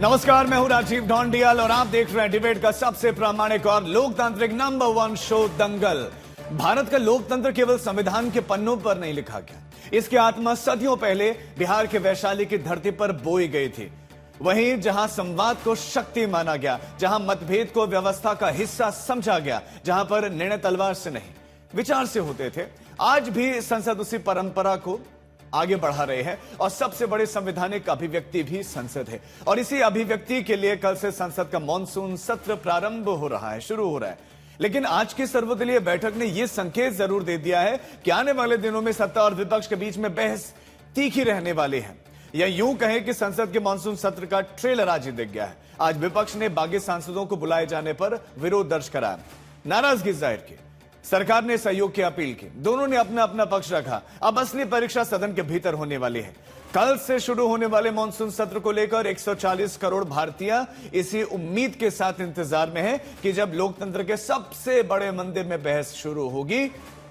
नमस्कार, मैं हूं राजीव ढोंडियल और आप देख रहे हैं डिबेट का सबसे प्रामाणिक और लोकतांत्रिक नंबर 1 शो दंगल। भारत का लोकतंत्र केवल संविधान के पन्नों पर नहीं लिखा गया, इसकी आत्मा सदियों पहले बिहार के वैशाली की धरती पर बोई गई थी। वहीं जहां संवाद को शक्ति माना गया, जहां मतभेद को व्यवस्था का हिस्सा समझा गया, जहां पर निर्णय तलवार से नहीं विचार से होते थे, आज भी संसद उसी परंपरा को आगे बढ़ा रहे हैं और सबसे बड़े संवैधानिक अभिव्यक्ति भी संसद है। और इसी अभिव्यक्ति के लिए कल से संसद का मॉनसून सत्र प्रारंभ हो रहा है, शुरू हो रहा है। लेकिन आज की सर्वदलीय बैठक ने यह संकेत जरूर दे दिया है कि आने वाले दिनों में सत्ता और विपक्ष के बीच में बहस तीखी रहने वाली है, या यूं कहें कि संसद के मॉनसून सत्र का ट्रेलर आज ही दिख गया है। आज विपक्ष ने बागी सांसदों को बुलाए जाने पर विरोध दर्ज कराया, नाराजगी जाहिर की, सरकार ने सहयोग की अपील की, दोनों ने अपना अपना पक्ष रखा। अब असली परीक्षा सदन के भीतर होने वाली है। कल से शुरू होने वाले मॉनसून सत्र को लेकर 140 करोड़ भारतीय इसी उम्मीद के साथ इंतजार में है कि जब लोकतंत्र के सबसे बड़े मंदिर में बहस शुरू होगी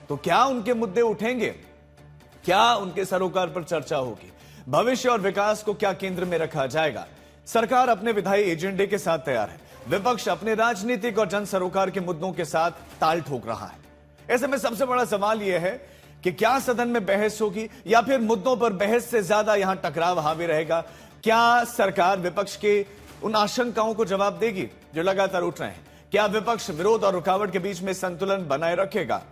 तो क्या उनके मुद्दे उठेंगे, क्या उनके सरोकार पर चर्चा होगी, भविष्य और विकास को क्या केंद्र में रखा जाएगा। सरकार अपने विधायी एजेंडे के साथ तैयार है, विपक्ष अपने राजनीतिक और जन सरोकार के मुद्दों के साथ ताल ठोक रहा है। ऐसे में सबसे बड़ा सवाल यह है कि क्या सदन में बहस होगी या फिर मुद्दों पर बहस से ज्यादा यहां टकराव हावी रहेगा। क्या सरकार विपक्ष के उन आशंकाओं को जवाब देगी जो लगातार उठ रहे हैं। क्या विपक्ष विरोध और रुकावट के बीच में संतुलन बनाए रखेगा।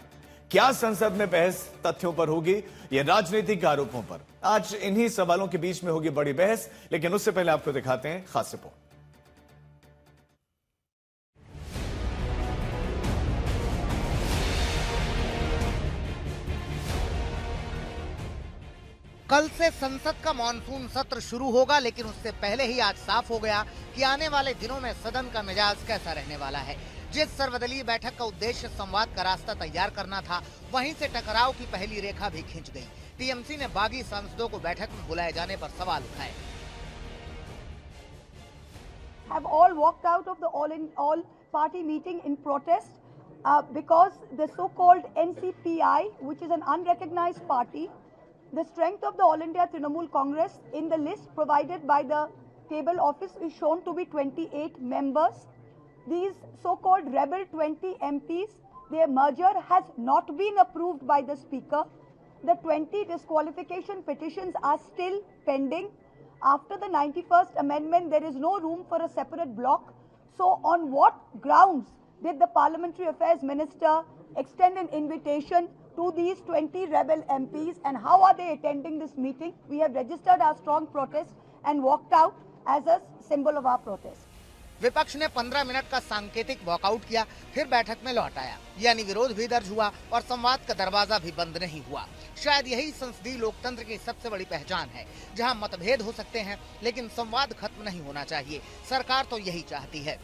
क्या संसद में बहस तथ्यों पर होगी या राजनीतिक आरोपों पर। आज इन्हीं सवालों के बीच में होगी बड़ी बहस, लेकिन उससे पहले आपको दिखाते हैं खास रिपोर्ट। कल से संसद का मॉनसून सत्र शुरू होगा, लेकिन उससे पहले ही आज साफ हो गया कि आने वाले दिनों में सदन का मिजाज कैसा रहने वाला है। जिस सर्वदलीय बैठक का उद्देश्य संवाद का रास्ता तैयार करना था, वहीं से टकराव की पहली रेखा भी खींच गई। टीएमसी ने बागी सांसदों को बैठक में बुलाए जाने पर सवाल उठाए। Have all walked out of the all party meeting in protest because the so-called NCPI, which is an unrecognized party, the strength of the All India Trinamool Congress in the list provided by the table office is shown to be 28 members. These so-called rebel 20 MPs, their merger has not been approved by the speaker. The 20 disqualification petitions are still pending. After the 91st amendment, there is no room for a separate block. So on what grounds did the Parliamentary Affairs Minister extend an invitation to these 20 rebel MPs, and how are they attending this meeting? We have registered our strong protest and walked out as a symbol of our protest. विपक्ष ने 15 minute का सांकेतिक walkout किया, फिर बैठक में लौट आया, यानी विरोध भी दर्ज हुआ और संवाद का दरवाजा भी बंद नहीं हुआ। शायद यही संसदीय लोकतंत्र की सबसे बड़ी पहचान है, जहां मतभेद हो सकते हैं लेकिन संवाद खत्म नहीं होना चाहिए। सरकार तो यही चाहती है।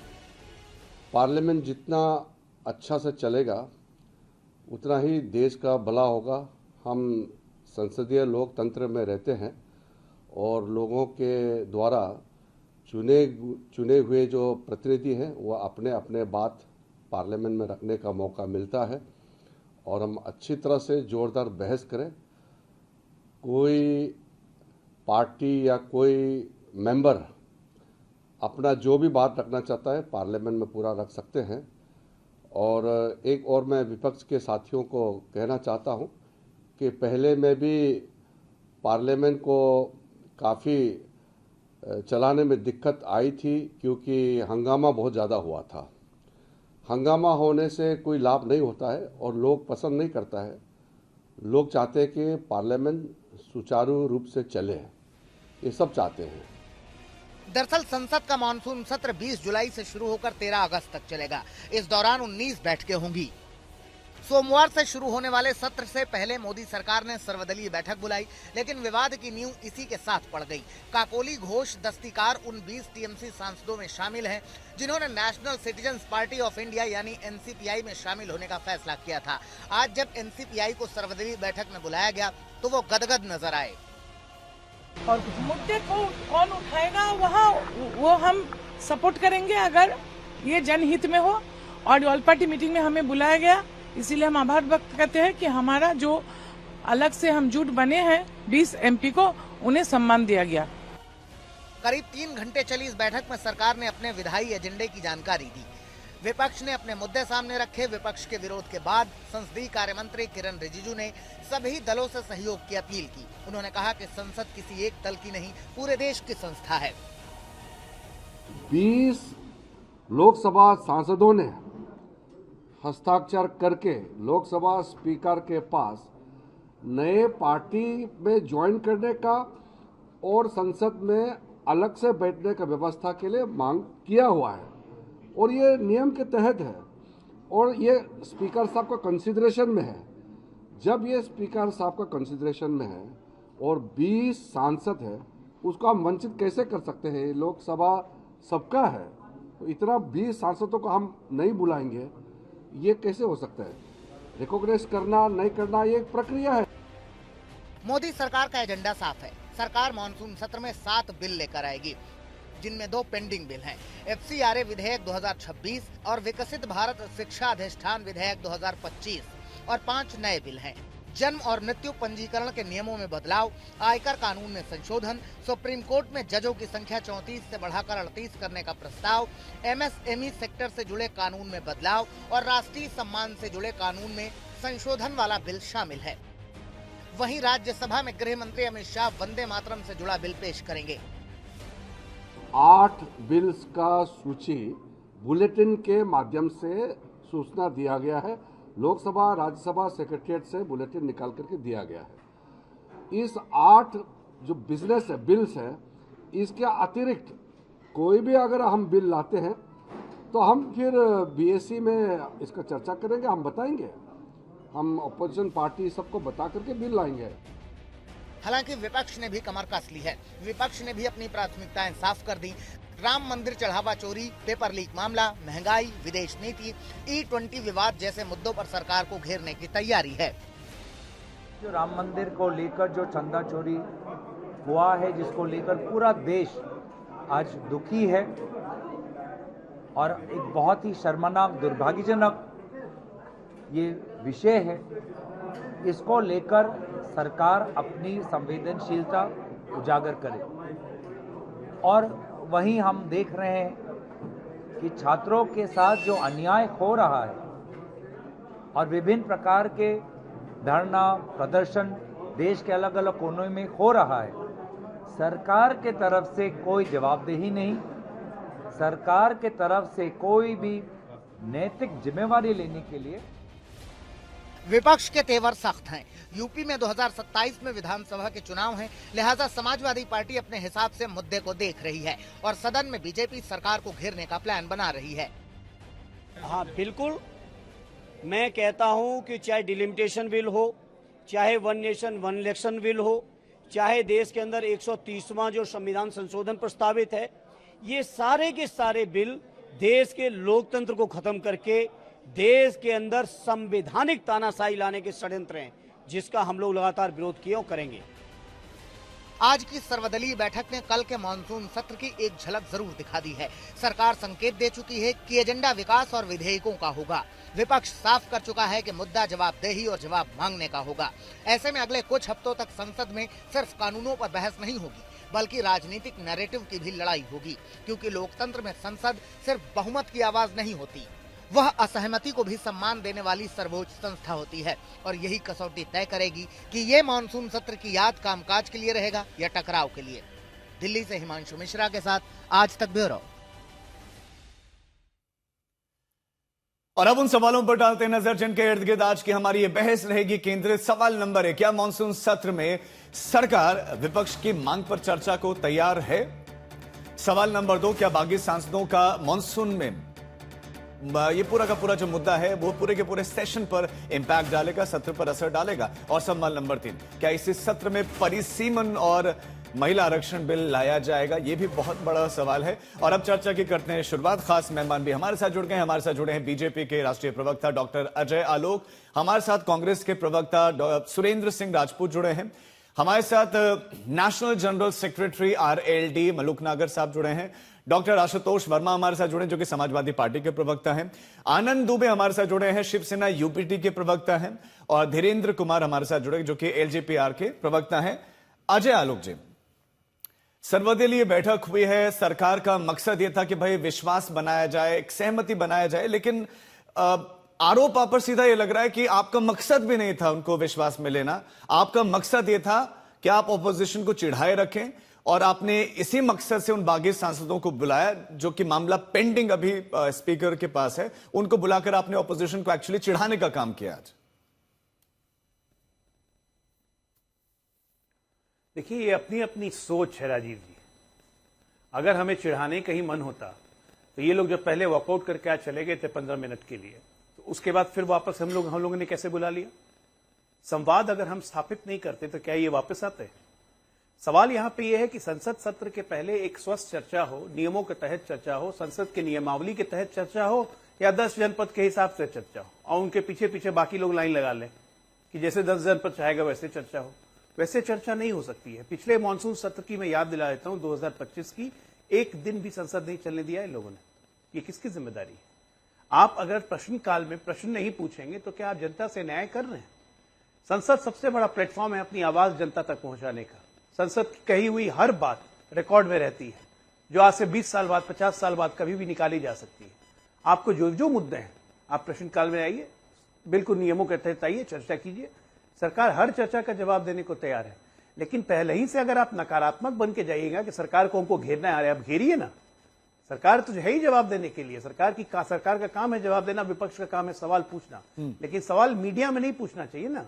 पार्लियामेंट जितना अच्छा से चलेगा उतना ही देश का भला होगा। हम संसदीय लोकतंत्र में रहते हैं और लोगों के द्वारा चुने हुए जो प्रतिनिधि हैं वो अपने अपने बात पार्लियामेंट में रखने का मौका मिलता है और हम अच्छी तरह से जोरदार बहस करें। कोई पार्टी या कोई मेंबर अपना जो भी बात रखना चाहता है पार्लियामेंट में पूरा रख सकते हैं। और एक और मैं विपक्ष के साथियों को कहना चाहता हूं कि पहले में भी पार्लियामेंट को काफ़ी चलाने में दिक्कत आई थी, क्योंकि हंगामा बहुत ज़्यादा हुआ था। हंगामा होने से कोई लाभ नहीं होता है और लोग पसंद नहीं करता है। लोग चाहते हैं कि पार्लियामेंट सुचारू रूप से चले, ये सब चाहते हैं। दरअसल संसद का मॉनसून सत्र 20 जुलाई से शुरू होकर 13 अगस्त तक चलेगा। इस दौरान 19 बैठकें होंगी। सोमवार से शुरू होने वाले सत्र से पहले मोदी सरकार ने सर्वदलीय बैठक बुलाई, लेकिन विवाद की नींव इसी के साथ पड़ गई। काकोली घोष दस्तीकार उन 20 टीएमसी सांसदों में शामिल हैं जिन्होंने national citizens party of India यानी एनसीपीआई में शामिल होने का फैसला किया था। आज जब एनसीपीआई को सर्वदलीय बैठक में बुलाया गया तो वो गदगद नजर आए। और मुद्दे को कौन उठाएगा वो हम सपोर्ट करेंगे अगर ये जनहित में हो। और ऑल पार्टी मीटिंग में हमें बुलाया गया, इसीलिए हम आभार व्यक्त करते हैं कि हमारा जो अलग से हम जुट बने हैं 20 एमपी को, उन्हें सम्मान दिया गया। करीब 3 घंटे चली इस बैठक में सरकार ने अपने विधायी एजेंडे की जानकारी दी। विपक्ष ने अपने मुद्दे सामने रखे। विपक्ष के विरोध के बाद संसदीय कार्य मंत्री किरण रिजिजू ने सभी दलों से सहयोग की अपील की। उन्होंने कहा कि संसद किसी एक दल की नहीं, पूरे देश की संस्था है। 20 लोकसभा सांसदों ने हस्ताक्षर करके लोकसभा स्पीकर के पास नए पार्टी में ज्वाइन करने का और संसद में अलग से बैठने का व्यवस्था के लिए मांग किया हुआ है और ये नियम के तहत है और ये स्पीकर साहब का कंसिडरेशन में है। जब ये स्पीकर साहब का कंसिडरेशन में है और 20 सांसद है, उसको हम वंचित कैसे कर सकते हैं? लोकसभा सबका है, तो इतना 20 सांसदों को हम नहीं बुलाएंगे, ये कैसे हो सकता है? रिकॉग्नाइज करना नहीं करना ये एक प्रक्रिया है। मोदी सरकार का एजेंडा साफ है। सरकार मानसून सत्र में 7 बिल लेकर आएगी, जिनमें 2 पेंडिंग बिल हैं। FCRA विधेयक 2026 और विकसित भारत शिक्षा अधिष्ठान विधेयक 2025 और 5 नए बिल हैं। जन्म और मृत्यु पंजीकरण के नियमों में बदलाव, आयकर कानून में संशोधन, सुप्रीम कोर्ट में जजों की संख्या 34 से बढ़ाकर 38 करने का प्रस्ताव, MSME सेक्टर से जुड़े कानून में बदलाव और राष्ट्रीय सम्मान से जुड़े कानून में संशोधन वाला बिल शामिल है। वहीं राज्यसभा में गृह मंत्री अमित शाह वंदे मातरम से जुड़ा बिल पेश करेंगे। 8 बिल्स का सूची बुलेटिन के माध्यम से सूचना दिया गया है। लोकसभा राज्यसभा सेक्रेटरीट से बुलेटिन निकाल करके दिया गया है। इस 8 जो बिजनेस है, बिल्स है, इसके अतिरिक्त कोई भी अगर हम बिल लाते हैं तो हम फिर BSC में इसका चर्चा करेंगे, हम बताएंगे, हम अपोजिशन पार्टी सबको बता करके बिल लाएंगे। हालांकि विपक्ष ने भी कमर कस ली है। विपक्ष ने भी अपनी प्राथमिकताएं साफ कर दी। राम मंदिर चढ़ावा चोरी, पेपर लीक मामला, महंगाई, विदेश नीति, E20 विवाद जैसे मुद्दों पर सरकार को घेरने की तैयारी है। जो राम मंदिर को लेकर जो चंदा चोरी हुआ है, जिसको लेकर पूरा देश आज दुखी है और एक बहुत ही शर्मनाक, दुर्भाग्यजनक ये विषय है, इसको लेकर सरकार अपनी संवेदनशीलता उजागर करे। और वहीं हम देख रहे हैं कि छात्रों के साथ जो अन्याय हो रहा है और विभिन्न प्रकार के धरना प्रदर्शन देश के अलग अलग कोनों में हो रहा है, सरकार के तरफ से कोई जवाबदेही नहीं, सरकार के तरफ से कोई भी नैतिक जिम्मेवारी लेने के लिए। विपक्ष के तेवर सख्त हैं। यूपी में 2027 में विधानसभा के चुनाव हैं, लिहाजा समाजवादी पार्टी अपने हिसाब से मुद्दे को देख रही है और सदन में बीजेपी सरकार को घेरने का प्लान बना रही है। हाँ बिल्कुल, मैं कहता हूं कि चाहे डिलिमिटेशन बिल हो, चाहे one nation one election bill हो, चाहे देश के अंदर 130वां जो संविधान संशोधन प्रस्तावित है, ये सारे के सारे बिल देश के लोकतंत्र को खत्म करके देश के अंदर संवैधानिक तानाशाही लाने के षड्यंत्र हैं, जिसका हम लोग लगातार विरोध किए और करेंगे। आज की सर्वदलीय बैठक ने कल के मानसून सत्र की एक झलक जरूर दिखा दी है। सरकार संकेत दे चुकी है कि एजेंडा विकास और विधेयकों का होगा। विपक्ष साफ कर चुका है कि मुद्दा जवाबदेही और जवाब मांगने का होगा। ऐसे में अगले कुछ हफ्तों तक संसद में सिर्फ कानूनों पर बहस नहीं होगी, बल्कि राजनीतिक नैरेटिव की भी लड़ाई होगी, क्योंकि लोकतंत्र में संसद सिर्फ बहुमत की आवाज नहीं होती, वह असहमति को भी सम्मान देने वाली सर्वोच्च संस्था होती है। और यही कसौटी तय करेगी कि ये मानसून सत्र की याद कामकाज के लिए रहेगा या टकराव के लिए। दिल्ली से हिमांशु मिश्रा के साथ आज तक ब्यूरो। और अब उन सवालों पर डालते हैं नजर जिनके इर्द गिर्द आज की हमारी ये बहस रहेगी। केंद्रित सवाल नंबर 1, क्या मानसून सत्र में सरकार विपक्ष की मांग पर चर्चा को तैयार है? सवाल नंबर 2, क्या बागी सांसदों का मानसून में ये पूरा का पूरा जो मुद्दा है वो पूरे के पूरे सेशन पर इंपैक्ट डालेगा, सत्र पर असर डालेगा? और सवाल नंबर 3, क्या इसी सत्र में परिसीमन और महिला आरक्षण बिल लाया जाएगा? ये भी बहुत बड़ा सवाल है। और अब चर्चा की करते हैं शुरुआत। खास मेहमान भी हमारे साथ जुड़ गए हैं। हमारे साथ जुड़े हैं बीजेपी के राष्ट्रीय प्रवक्ता डॉक्टर अजय आलोक, हमारे साथ कांग्रेस के प्रवक्ता सुरेंद्र सिंह राजपूत जुड़े हैं, हमारे साथ national general secretary RLD Maluk Nagar साहब जुड़े हैं, डॉक्टर आशुतोष वर्मा हमारे साथ जुड़े जो कि समाजवादी पार्टी के प्रवक्ता हैं, आनंद दुबे हमारे साथ जुड़े हैं, शिवसेना UPT के प्रवक्ता हैं, और धीरेन्द्र कुमार हमारे साथ जुड़े जो कि LJPR के प्रवक्ता हैं। अजय आलोक जी, सर्वदलीय बैठक हुई है। सरकार का मकसद यह था कि भाई विश्वास बनाया जाए, एक सहमति बनाया जाए, लेकिन आरोप आप पर सीधा यह लग रहा है कि आपका मकसद भी नहीं था उनको विश्वास में लेना। आपका मकसद यह था कि आप ऑपोजिशन को चिढ़ाए रखें, और आपने इसी मकसद से उन बागी सांसदों को बुलाया जो कि मामला पेंडिंग अभी स्पीकर के पास है, उनको बुलाकर आपने ऑपोजिशन को एक्चुअली चिढ़ाने का काम किया आज। देखिए, ये अपनी अपनी सोच है राजीव जी। अगर हमें चिढ़ाने का ही मन होता तो ये लोग जब पहले वॉकआउट करके आज चले गए थे 15 मिनट के लिए, तो उसके बाद फिर वापस हम लोगों ने कैसे बुला लिया? संवाद अगर हम स्थापित नहीं करते तो क्या ये वापस आते? सवाल यहां पे ये है कि संसद सत्र के पहले एक स्वस्थ चर्चा हो, नियमों के तहत चर्चा हो, संसद के नियमावली के तहत चर्चा हो, या 10 जनपद के हिसाब से चर्चा हो, और उनके पीछे पीछे बाकी लोग लाइन लगा लें कि जैसे 10 जनपद चाहेगा वैसे चर्चा हो। वैसे चर्चा नहीं हो सकती है। पिछले मानसून सत्र की मैं याद दिला देता हूं, 2025 की, एक दिन भी संसद नहीं चलने दिया है लोगों ने। ये किसकी जिम्मेदारी है? आप अगर प्रश्नकाल में प्रश्न नहीं पूछेंगे तो क्या आप जनता से न्याय कर रहे हैं? संसद सबसे बड़ा प्लेटफॉर्म है अपनी आवाज जनता तक पहुंचाने का। संसद की कही हुई हर बात रिकॉर्ड में रहती है, जो आज से 20 साल बाद, 50 साल बाद कभी भी निकाली जा सकती है। आपको जो जो मुद्दे हैं, आप प्रश्नकाल में आइए, बिल्कुल नियमों के तहत आइए, चर्चा कीजिए। सरकार हर चर्चा का जवाब देने को तैयार है। लेकिन पहले ही से अगर आप नकारात्मक बन के जाइएगा कि सरकार को हमको घेरना है, अरे आप घेरिए ना। सरकार तो है ही जवाब देने के लिए। सरकार का काम है जवाब देना, विपक्ष का काम है सवाल पूछना। लेकिन सवाल मीडिया में नहीं पूछना चाहिए ना।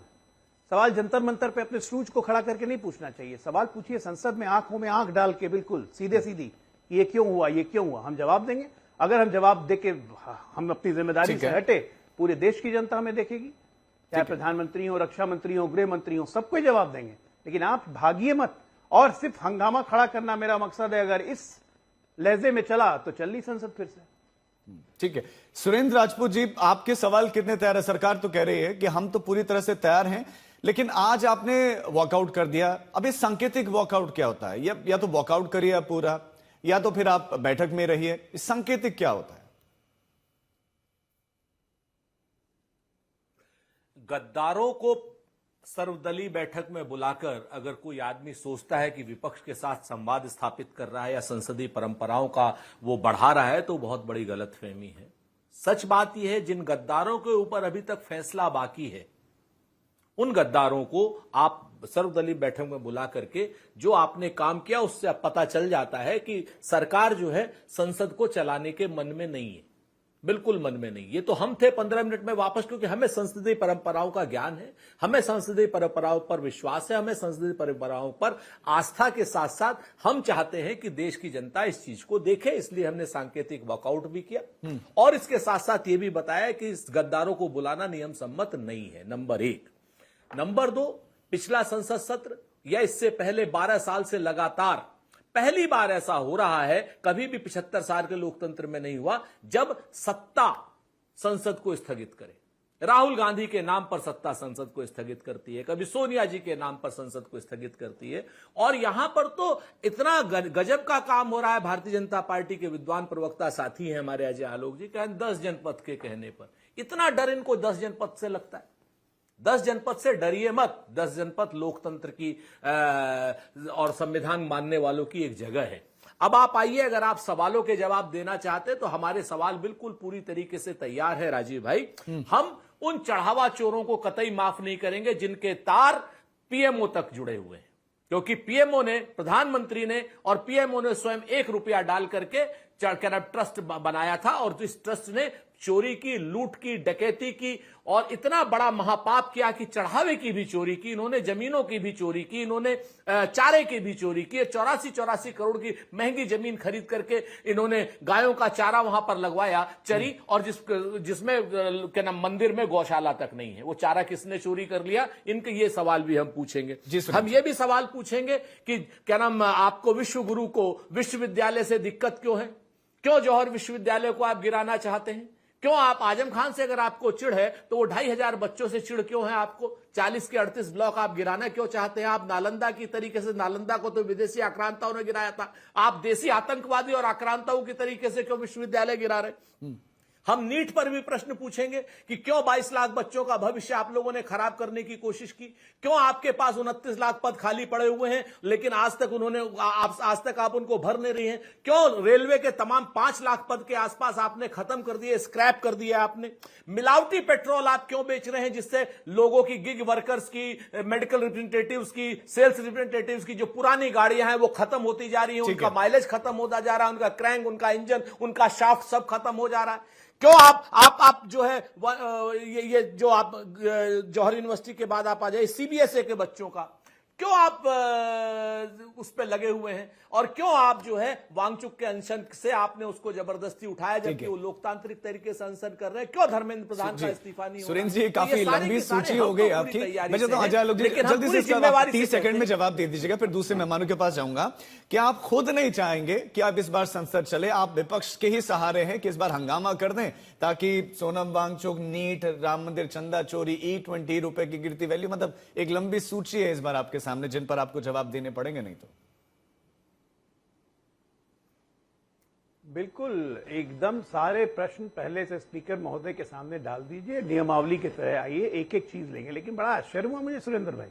सवाल जंतर मंतर पे अपने सूझ को खड़ा करके नहीं पूछना चाहिए। सवाल पूछिए संसद में, आंखों में आंख डाल के, बिल्कुल सीधे सीधी, ये क्यों हुआ, ये क्यों हुआ। हम जवाब देंगे। अगर हम जवाब देके हम अपनी जिम्मेदारी से हटे, पूरे देश की जनता हमें देखेगी, चाहे प्रधानमंत्री हो, रक्षा मंत्री हो, गृह मंत्री हो, सबको जवाब देंगे। लेकिन आप भागिए मत, और सिर्फ हंगामा खड़ा करना मेरा मकसद है। अगर इस लहजे में चला तो चल ली संसद फिर से। ठीक है, सुरेंद्र राजपूत जी, आपके सवाल कितने तैयार है? सरकार तो कह रही है कि हम तो पूरी तरह से तैयार हैं, लेकिन आज आपने वॉकआउट कर दिया। अब इस सांकेतिक वॉकआउट क्या होता है? या तो वॉकआउट करिए आप पूरा, या तो फिर आप बैठक में रहिए। इस सांकेतिक क्या होता है? गद्दारों को सर्वदलीय बैठक में बुलाकर अगर कोई आदमी सोचता है कि विपक्ष के साथ संवाद स्थापित कर रहा है या संसदीय परंपराओं का वो बढ़ा रहा है, तो बहुत बड़ी गलतफहमी है। सच बात यह है, जिन गद्दारों के ऊपर अभी तक फैसला बाकी है, उन गद्दारों को आप सर्वदलीय बैठक में बुला करके जो आपने काम किया, उससे अब पता चल जाता है कि सरकार जो है संसद को चलाने के मन में नहीं है, बिल्कुल मन में नहीं। ये तो हम थे 15 मिनट में वापस, क्योंकि हमें संसदीय परंपराओं का ज्ञान है, हमें संसदीय परंपराओं पर विश्वास है, हमें संसदीय परंपराओं पर आस्था के साथ साथ हम चाहते हैं कि देश की जनता इस चीज को देखे, इसलिए हमने सांकेतिक वॉकआउट भी किया। और इसके साथ साथ ये भी बताया कि इस गद्दारों को बुलाना नियम सम्मत नहीं है, नंबर 1। नंबर 2, पिछला संसद सत्र या इससे पहले 12 साल से लगातार पहली बार ऐसा हो रहा है, कभी भी 75 साल के लोकतंत्र में नहीं हुआ, जब सत्ता संसद को स्थगित करे। राहुल गांधी के नाम पर सत्ता संसद को स्थगित करती है, कभी सोनिया जी के नाम पर संसद को स्थगित करती है। और यहां पर तो इतना गजब का काम हो रहा है। भारतीय जनता पार्टी के विद्वान प्रवक्ता साथी हैं हमारे अजय आलोक जी, कहें 10 जनपद के कहने पर इतना डर इनको 10 जनपद से लगता है। 10 जनपद से डरिए मत। 10 जनपद लोकतंत्र की और संविधान मानने वालों की एक जगह है। अब आप आइए, अगर आप सवालों के जवाब देना चाहते तो हमारे सवाल बिल्कुल पूरी तरीके से तैयार है राजीव भाई। हम उन चढ़ावा चोरों को कतई माफ नहीं करेंगे जिनके तार पीएमओ तक जुड़े हुए हैं, क्योंकि पीएमओ ने, प्रधानमंत्री ने और पीएमओ ने स्वयं 1 रुपया डाल करके ट्रस्ट बनाया था, और इस ट्रस्ट ने चोरी की, लूट की, डकैती की और इतना बड़ा महापाप किया कि चढ़ावे की भी चोरी की इन्होंने, जमीनों की भी चोरी की इन्होंने, चारे की भी चोरी की। 84 करोड़ की महंगी जमीन खरीद करके इन्होंने गायों का चारा वहां पर लगवाया, चरी, और जिसमें क्या नाम, मंदिर में गौशाला तक नहीं है। वो चारा किसने चोरी कर लिया, इनके ये सवाल भी हम पूछेंगे। हम ये भी सवाल पूछेंगे कि क्या नाम, आपको विश्व गुरु को विश्वविद्यालय से दिक्कत क्यों है? क्यों जौहर विश्वविद्यालय को आप गिराना चाहते हैं? क्यों आप आजम खान से अगर आपको चिढ़ है तो वो 2500 बच्चों से चिढ़ क्यों है आपको? 40 के 38 ब्लॉक आप गिराना क्यों चाहते हैं? आप नालंदा की तरीके से, नालंदा को तो विदेशी आक्रांताओं ने गिराया था, आप देसी आतंकवादी और आक्रांताओं की तरीके से क्यों विश्वविद्यालय गिरा रहे? हम नीट पर भी प्रश्न पूछेंगे कि क्यों 22 लाख बच्चों का भविष्य आप लोगों ने खराब करने की कोशिश की, क्यों आपके पास 29 लाख पद खाली पड़े हुए हैं लेकिन आज तक आप उनको भर नहीं रही हैं, क्यों रेलवे के तमाम 5 लाख पद के आसपास आपने खत्म कर दिए, स्क्रैप कर दिया आपने, मिलावटी पेट्रोल आप क्यों बेच रहे हैं जिससे लोगों की, गिग वर्कर्स की, मेडिकल रिप्रेजेंटेटिव्स की, सेल्स रिप्रेजेंटेटिव्स की जो पुरानी गाड़ियां हैं वो खत्म होती जा रही हैं, उनका माइलेज खत्म होता जा रहा है, उनका क्रैंक, उनका इंजन, उनका शाफ्ट सब खत्म हो जा रहा है। क्यों आप जो है ये जो आप जौहर यूनिवर्सिटी के बाद आप आ जाए सीबीएसई के बच्चों का क्यों आप उस पे लगे हुए हैं, और क्यों आप जो है वांगचुक के अनशन से आपने उसको जबरदस्ती उठाया जबकि वो लोकतांत्रिक तरीके से अनशन कर रहे हैं, क्यों धर्मेंद्र प्रधान का इस्तीफा नहीं? सुरेंद्र जी, काफी लंबी सूची हो गई आपकी। मैं चाहता हूं अजय लोग जल्दी से 30 सेकंड में जवाब दे दीजिएगा, फिर दूसरे मेहमानों के पास जाऊंगा। क्या आप खुद नहीं चाहेंगे कि आप इस बार संसद चले, आप विपक्ष के ही सहारे हैं कि इस बार हंगामा कर दें ताकि सोनम वांगचुक, नीट, राम मंदिर चंदा चोरी, E20 रुपए की गिरती वैल्यू, मतलब एक लंबी सूची है इस बार आपके सामने जिन पर आपको जवाब देने पड़ेंगे नहीं तो? बिल्कुल, एकदम सारे प्रश्न पहले से स्पीकर महोदय के सामने डाल दीजिए, नियमावली की तरह आइए, एक एक चीज लेंगे। लेकिन बड़ा आश्चर्य हुआ मुझे सुरेंद्र भाई,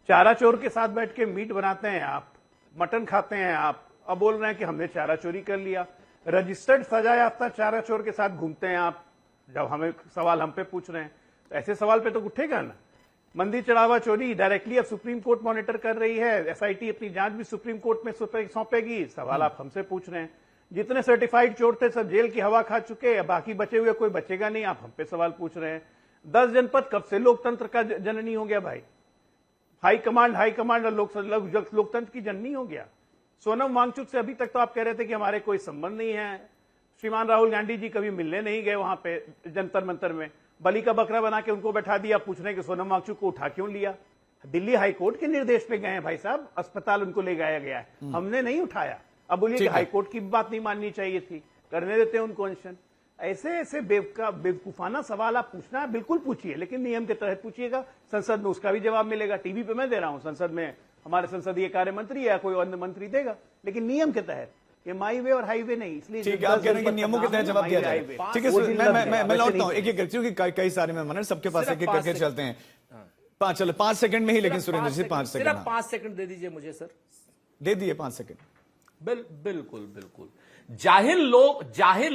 चारा चोर के साथ बैठ के मीट बनाते हैं आप, मटन खाते हैं आप, अब बोल रहे हैं कि हमने चारा चोरी कर लिया। रजिस्टर्ड सजा याफ्ता चारा चोर के साथ घूमते हैं आप, जब हमें सवाल हम पे पूछ रहे हैं तो ऐसे सवाल पे तो उठेगा ना। मंदिर चढ़ावा चोरी डायरेक्टली अब सुप्रीम कोर्ट मॉनिटर कर रही है, एसआईटी अपनी जांच भी सुप्रीम कोर्ट में सौंपेगी, सवाल आप हमसे पूछ रहे हैं। जितने सर्टिफाइड चोर थे सब जेल की हवा खा चुके, बाकी बचे हुए कोई बचेगा नहीं, आप हम पे सवाल पूछ रहे हैं। 10 जनपद कब से लोकतंत्र का जननी हो गया भाई? हाई कमांड और लोकतंत्र की जननी हो गया। सोनम वांगचुक से अभी तक तो आप कह रहे थे कि हमारे कोई संबंध नहीं है, श्रीमान राहुल गांधी जी कभी मिलने नहीं गए वहां पे जंतर मंतर में, बलि का बकरा बना के उनको बैठा दिया, पूछ रहे हैं कि सोनम वांगचुक को उठा क्यों लिया? दिल्ली हाईकोर्ट के निर्देश पे गए हैं भाई साहब, अस्पताल उनको ले जाया गया है, हमने नहीं उठाया। अब बोलिए कि हाईकोर्ट की बात नहीं माननी चाहिए थी, करने देते हैं उनको अनशन। ऐसे बेवकूफाना सवाल आप पूछना बिल्कुल पूछिए, लेकिन नियम के तहत पूछिएगा, संसद में उसका भी जवाब मिलेगा। टीवी पे मैं दे रहा हूं, संसद में हमारे संसदीय कार्य मंत्री या कोई अन्य मंत्री देगा, लेकिन नियम के तहत, ये माई वे और हाईवे नहीं। इसलिए ठीक है, आप कह रहे हैं कि नियमों के तहत जवाब दिया जाएगा। ठीक है, मैं लौटता हूँ एक एक करती हूँ, कई सारे मेहमान हैं, सबके पास एक एक करके चलते हैं। चलो 5 सेकंड में ही, लेकिन सुरेंद्र जी 5 सेकंड, सिर्फ 5 सेकंड दे दीजिए मुझे सर। दे दिए 5 सेकंड। बिल्कुल। जाहिल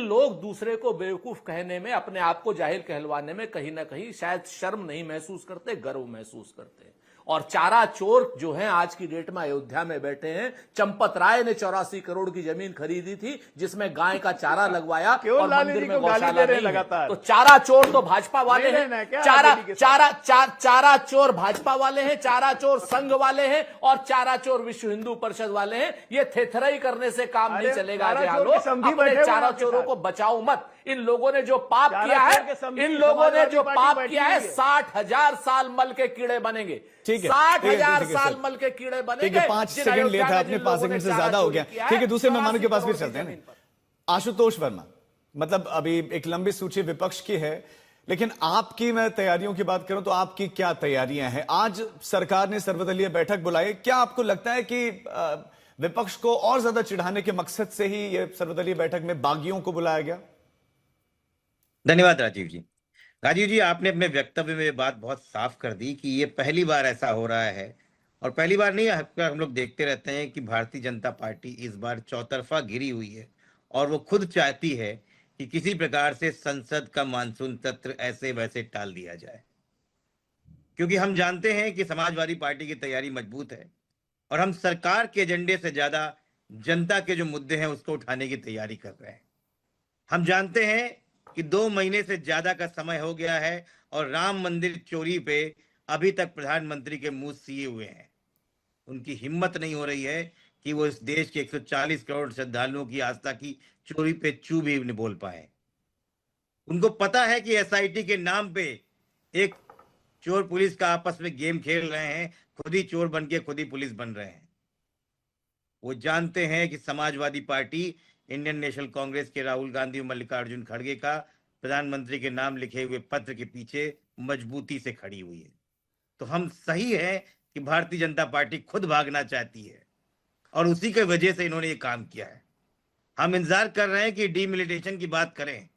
लोग दूसरे को बेवकूफ कहने में, अपने आप को जाहिल कहलवाने में कहीं ना कहीं शायद शर्म नहीं महसूस करते, गर्व महसूस करते हैं। और चारा चोर जो हैं आज की डेट में अयोध्या में बैठे हैं। चंपत राय ने 84 करोड़ की जमीन खरीदी थी जिसमें गाय का चारा लगवाया और मंदिर में गौशाला नहीं लगातार। तो चारा चोर तो भाजपा वाले हैं, चारा चोर भाजपा वाले हैं, चारा चोर संघ वाले हैं और चारा चोर विश्व हिंदू परिषद वाले हैं। ये थेथराई करने से काम नहीं चलेगा। अपने चारा चोरों को बचाओ मत। इन लोगों ने जो पाप किया है, 60,000 साल मल के कीड़े बनेंगे। 60,000 साल मल के कीड़े बनेंगे। 5 सेकंड लिया था आपने, 5 सेकंड से ज्यादा हो गया। ठीक है, दूसरे मेहमानों के पास भी चलते हैं। आशुतोष वर्मा, मतलब अभी एक लंबी सूची विपक्ष की है, लेकिन आपकी मैं तैयारियों की बात करूं तो आपकी क्या तैयारियां हैं? आज सरकार ने सर्वदलीय बैठक बुलाई, क्या आपको लगता है कि विपक्ष को और ज्यादा चिढ़ाने के मकसद से ही यह सर्वदलीय बैठक में बागियों को बुलाया गया? धन्यवाद राजीव जी। राजीव जी, आपने अपने वक्तव्य में बात बहुत साफ कर दी कि ये पहली बार ऐसा हो रहा है, और पहली बार नहीं, हम लोग देखते रहते हैं कि भारतीय जनता पार्टी इस बार चौतरफा घिरी हुई है और वो खुद चाहती है कि किसी प्रकार से संसद का मानसून सत्र ऐसे वैसे टाल दिया जाए, क्योंकि हम जानते हैं कि समाजवादी पार्टी की तैयारी मजबूत है और हम सरकार के एजेंडे से ज्यादा जनता के जो मुद्दे हैं उसको उठाने की तैयारी कर रहे हैं। हम जानते हैं कि 2 महीने से ज्यादा का समय हो गया है और राम मंदिर चोरी पे अभी तक प्रधानमंत्री के मुंह सिए हुए हैं। उनकी हिम्मत नहीं हो रही है कि वो इस देश के 140 करोड़ श्रद्धालुओं की आस्था की चोरी पे चू भी नहीं बोल पाए। उनको पता है कि एसआईटी के नाम पे एक चोर पुलिस का आपस में गेम खेल रहे हैं, खुद ही चोर बन के खुद ही पुलिस बन रहे हैं। वो जानते हैं कि Samajwadi party Indian national Congress के राहुल गांधी और मल्लिकार्जुन खड़गे का प्रधानमंत्री के नाम लिखे हुए पत्र के पीछे मजबूती से खड़ी हुई है। तो हम सही है कि भारतीय जनता पार्टी खुद भागना चाहती है और उसी के वजह से इन्होंने ये काम किया है। हम इंतजार कर रहे हैं कि डीमिलिटेशन की बात करें,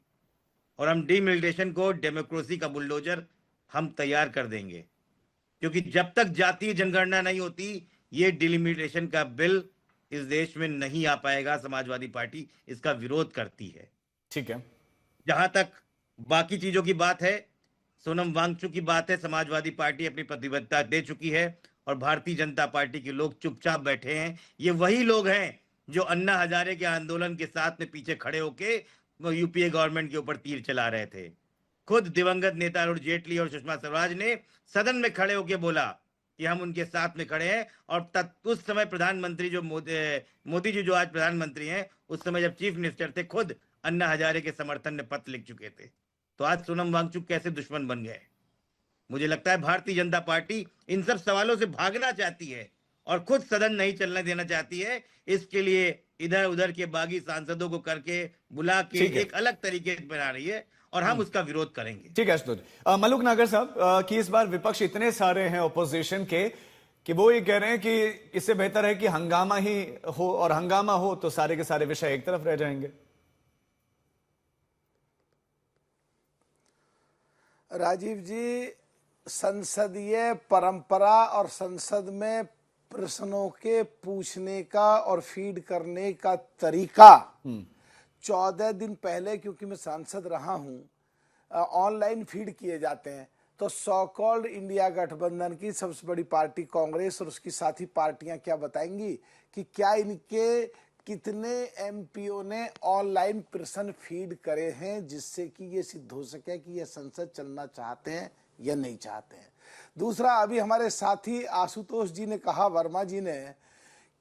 और हम डिमिलिटेशन को डेमोक्रेसी का बुलडोजर हम तैयार कर देंगे, क्योंकि जब तक जातीय जनगणना नहीं होती ये डिलिमिटेशन का बिल इस देश में नहीं आ पाएगा। समाजवादी पार्टी इसका विरोध करती है। ठीक है, जहां तक बाकी चीजों की बात है, सोनम वांगचुक की बात है, समाजवादी पार्टी अपनी प्रतिबद्धता दे चुकी है और भारतीय जनता पार्टी के लोग चुपचाप बैठे हैं। ये वही लोग हैं जो अन्ना हजारे के आंदोलन के साथ में पीछे खड़े होके यूपीए गवर्नमेंट के ऊपर तीर चला रहे थे। खुद दिवंगत नेता अरुण जेटली और सुषमा स्वराज ने सदन में खड़े होकर बोला कि हम उनके साथ में खड़े हैं, और उस समय प्रधानमंत्री जो मोदी जी जो आज प्रधानमंत्री हैं, उस समय जब चीफ मिनिस्टर थे, खुद अन्ना हजारे के समर्थन में पत्र लिख चुके थे। तो आज सोनम वांगचुक कैसे दुश्मन बन गए? मुझे लगता है भारतीय जनता पार्टी इन सब सवालों से भागना चाहती है और खुद सदन नहीं चलने देना चाहती है। इसके लिए इधर उधर के बागी सांसदों को करके बुला के एक अलग तरीके से बना रही है और हम उसका विरोध करेंगे। ठीक है आशुतोष। मलूक नागर साहब कि इस बार विपक्ष इतने सारे हैं ऑपोजिशन के कि वो ये कह रहे हैं कि इससे बेहतर है कि हंगामा ही हो, और हंगामा हो तो सारे के सारे विषय एक तरफ रह जाएंगे। राजीव जी, संसदीय परंपरा और संसद में प्रश्नों के पूछने का और फीड करने का तरीका 14 दिन पहले, क्योंकि मैं सांसद रहा हूं, ऑनलाइन फीड किए जाते हैं। तो सो कॉल्ड इंडिया गठबंधन की सबसे बड़ी पार्टी कांग्रेस और उसकी साथी पार्टियां क्या बताएंगी कि क्या इनके कितने एमपीओ ने ऑनलाइन प्रश्न फीड करे हैं, जिससे कि ये सिद्ध हो सके कि ये संसद चलना चाहते हैं या नहीं चाहते हैं। दूसरा, अभी हमारे साथी आशुतोष जी ने कहा, वर्मा जी ने,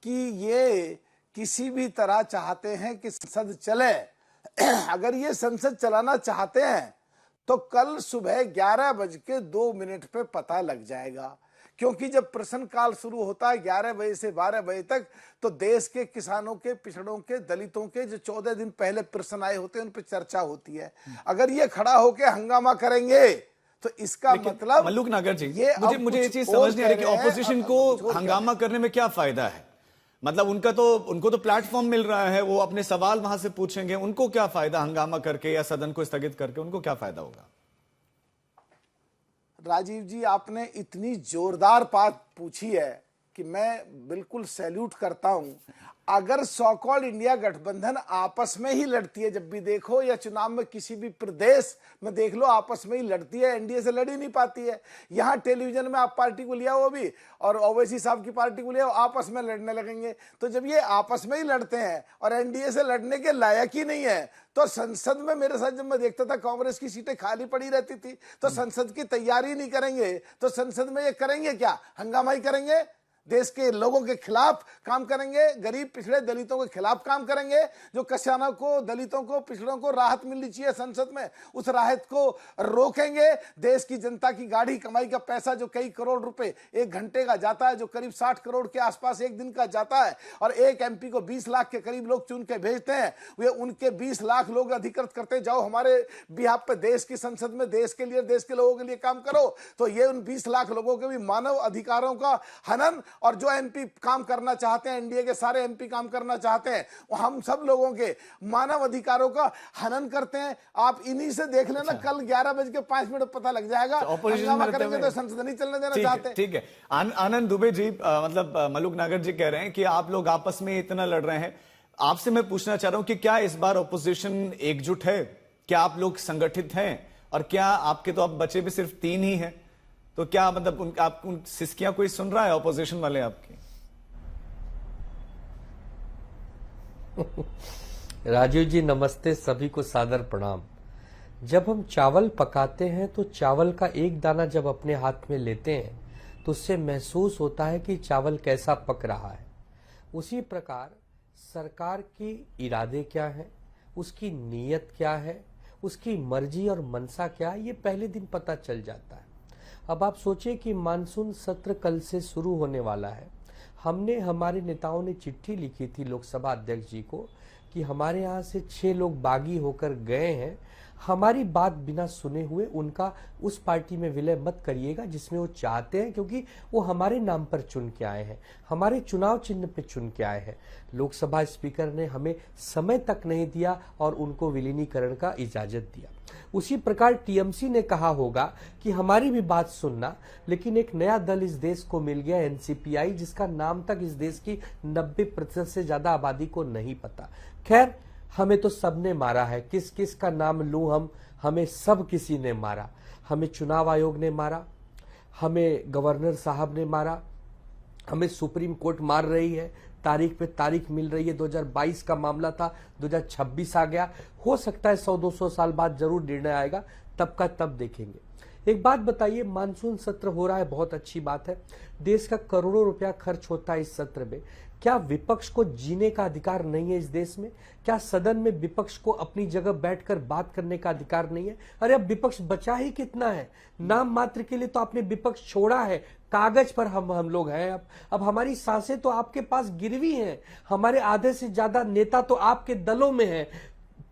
कि ये किसी भी तरह चाहते हैं कि संसद चले। अगर ये संसद चलाना चाहते हैं तो कल सुबह 11:02 पे पता लग जाएगा, क्योंकि जब प्रश्नकाल शुरू होता है 11 बजे से 12 बजे तक, तो देश के किसानों के, पिछड़ों के, दलितों के जो 14 दिन पहले प्रश्न आए होते हैं उन पर चर्चा होती है। अगर ये खड़ा होके हंगामा करेंगे तो इसका मतलब, मल्लुक नागर जी, मुझे ये चीज समझ नहीं आ रही कि ऑपोजिशन को हंगामा करने में क्या फायदा है। मतलब उनको तो प्लेटफॉर्म मिल रहा है, वो अपने सवाल वहां से पूछेंगे, उनको क्या फायदा हंगामा करके या सदन को स्थगित करके, उनको क्या फायदा होगा? राजीव जी, आपने इतनी जोरदार बात पूछी है कि मैं बिल्कुल सैल्यूट करता हूं। अगर सो कॉल्ड इंडिया गठबंधन आपस में ही लड़ती है, जब भी देखो, या चुनाव में किसी भी प्रदेश में देख लो, आपस में ही लड़ती है, एनडीए से लड़ ही नहीं पाती है। यहाँ टेलीविजन में आप पार्टी को लिया हो भी, और ओवैसी साहब की पार्टी को लिया हो, आपस में लड़ने लगेंगे। तो जब ये आपस में ही लड़ते हैं और एनडीए से लड़ने के लायक ही नहीं है, तो संसद में मेरे साथ जब मैं देखता था कांग्रेस की सीटें खाली पड़ी रहती थी, तो संसद की तैयारी नहीं करेंगे तो संसद में ये करेंगे क्या? हंगामा ही करेंगे, देश के लोगों के खिलाफ काम करेंगे, गरीब पिछड़े दलितों के खिलाफ काम करेंगे। जो किसानों को, दलितों को, पिछड़ों को राहत मिलनी चाहिए संसद में, उस राहत को रोकेंगे। देश की जनता की गाढ़ी कमाई का पैसा जो कई करोड़ रुपए एक घंटे का जाता है, जो करीब 60 करोड़ के आसपास एक दिन का जाता है, और एक एमपी को 20 लाख के करीब लोग चुन के भेजते हैं, वे उनके 20 लाख लोग अधिकृत करते जाओ हमारे बिहाफ पे, देश की संसद में देश के लिए, देश के लोगों के लिए काम करो। तो ये उन 20 लाख लोगों के भी मानव अधिकारों का हनन, और जो एमपी काम करना चाहते हैं, एनडीए के सारे एमपी काम करना चाहते हैं, हम सब लोगों के मानव अधिकारों का हनन करते हैं। आप इन्हीं से देख लेना, कल 11:05 पता लग जाएगा। हंगामा करेंगे तो संसद नहीं चलने देना चाहते। ठीक है। आनंद दुबे जी, मतलब मलूक नागर जी कह रहे हैं कि आप लोग आपस में इतना लड़ रहे हैं। आपसे मैं पूछना चाह रहा हूं कि क्या इस बार ऑपोजिशन एकजुट है? क्या आप लोग संगठित हैं? और क्या आपके तो अब बचे भी सिर्फ 3 ही हैं, तो क्या मतलब आप उन सिस्कियां कोई सुन रहा है ऑपोजिशन वाले आपकी? राजीव जी नमस्ते, सभी को सादर प्रणाम। जब हम चावल पकाते हैं तो चावल का एक दाना जब अपने हाथ में लेते हैं तो उससे महसूस होता है कि चावल कैसा पक रहा है। उसी प्रकार सरकार की इरादे क्या है, उसकी नीयत क्या है, उसकी मर्जी और मनसा क्या है, ये पहले दिन पता चल जाता है। अब आप सोचिए कि मानसून सत्र कल से शुरू होने वाला है। हमने, हमारे नेताओं ने चिट्ठी लिखी थी लोकसभा अध्यक्ष जी को कि हमारे यहाँ से 6 लोग बागी होकर गए हैं, हमारी बात बिना सुने हुए उनका उस पार्टी में विलय मत करिएगा जिसमें वो चाहते हैं, क्योंकि वो हमारे नाम पर चुन के आए हैं, हमारे चुनाव चिन्ह पे चुन के आए हैं। लोकसभा स्पीकर ने हमें समय तक नहीं दिया और उनको विलीनीकरण का इजाजत दिया। उसी प्रकार टीएमसी ने कहा होगा कि हमारी भी बात सुनना, लेकिन एक नया दल इस देश को मिल गया, एनसीपीआई, जिसका नाम तक इस देश की 90% से ज्यादा आबादी को नहीं पता। खैर, हमें तो सबने मारा है, किस किस का नाम लूं हम, हमें सब किसी ने मारा। हमें चुनाव आयोग ने मारा, हमें गवर्नर साहब ने मारा, हमें सुप्रीम कोर्ट मार रही है, तारीख पे तारीख मिल रही है। 2022 का मामला था, 2026 आ गया। हो सकता है 100-200 साल बाद जरूर निर्णय आएगा, तब का तब देखेंगे। एक बात बताइए, मानसून सत्र हो रहा है, बहुत अच्छी बात है, देश का करोड़ों रुपया खर्च होता है इस सत्र में। क्या विपक्ष को जीने का अधिकार नहीं है इस देश में? क्या सदन में विपक्ष को अपनी जगह बैठकर बात करने का अधिकार नहीं है? अरे अब विपक्ष बचा ही कितना है? नाम मात्र के लिए तो आपने विपक्ष छोड़ा है, कागज पर हम लोग हैं। अब हमारी सांसें तो आपके पास गिरवी हैं, हमारे आधे से ज्यादा नेता तो आपके दलों में हैं।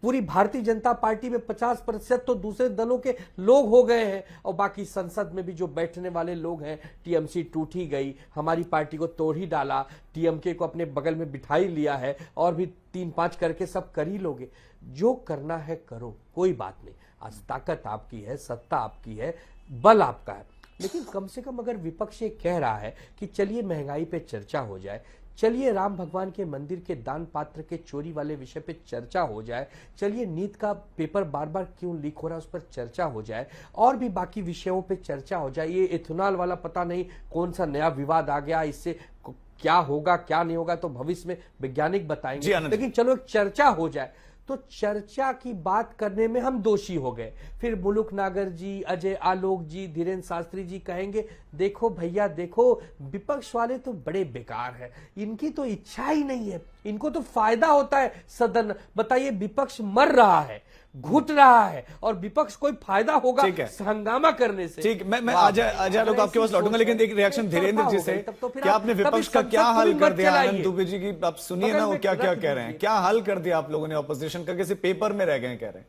पूरी भारतीय जनता पार्टी में 50% तो दूसरे दलों के लोग हो गए हैं, और बाकी संसद में भी जो बैठने वाले लोग हैं, टीएमसी टूट ही गई, हमारी पार्टी को तोड़ ही डाला, टीएमके को अपने बगल में बिठा ही लिया है, और भी 3-5 करके सब कर ही लोगे। जो करना है करो, कोई बात नहीं। आज ताकत आपकी है, सत्ता आपकी है, बल आपका है, लेकिन कम से कम अगर विपक्ष ये कह रहा है कि चलिए महंगाई पे चर्चा हो जाए, चलिए राम भगवान के मंदिर के दान पात्र के चोरी वाले विषय पे चर्चा हो जाए, चलिए नीट का पेपर बार बार क्यों लीक हो रहा है उस पर चर्चा हो जाए, और भी बाकी विषयों पे चर्चा हो जाए। ये इथेनॉल वाला पता नहीं कौन सा नया विवाद आ गया, इससे क्या होगा क्या नहीं होगा तो भविष्य में वैज्ञानिक बताएंगे, लेकिन चलो एक चर्चा हो जाए। तो चर्चा की बात करने में हम दोषी हो गए। फिर मुलुक नागर जी, अजय आलोक जी, धीरेन्द्र शास्त्री जी कहेंगे, देखो भैया देखो, विपक्ष वाले तो बड़े बेकार हैं, इनकी तो इच्छा ही नहीं है, इनको तो फायदा होता है सदन। बताइए, विपक्ष मर रहा है, घुट रहा है, और विपक्ष कोई फायदा होगा हंगामा करने से? ठीक, मैं अजय लोग आपके पास लौटूंगा, लेकिन एक रिएक्शन धीरेन्द्र जी से, क्या आपने विपक्ष का क्या हाल कर दिया? आनंद दुबे जी की आप सुनिए ना, वो क्या क्या कह रहे हैं, क्या हाल कर दिया आप लोगों ने ऑपोजिशन का, किसी पेपर में रह गए कह रहे हैं।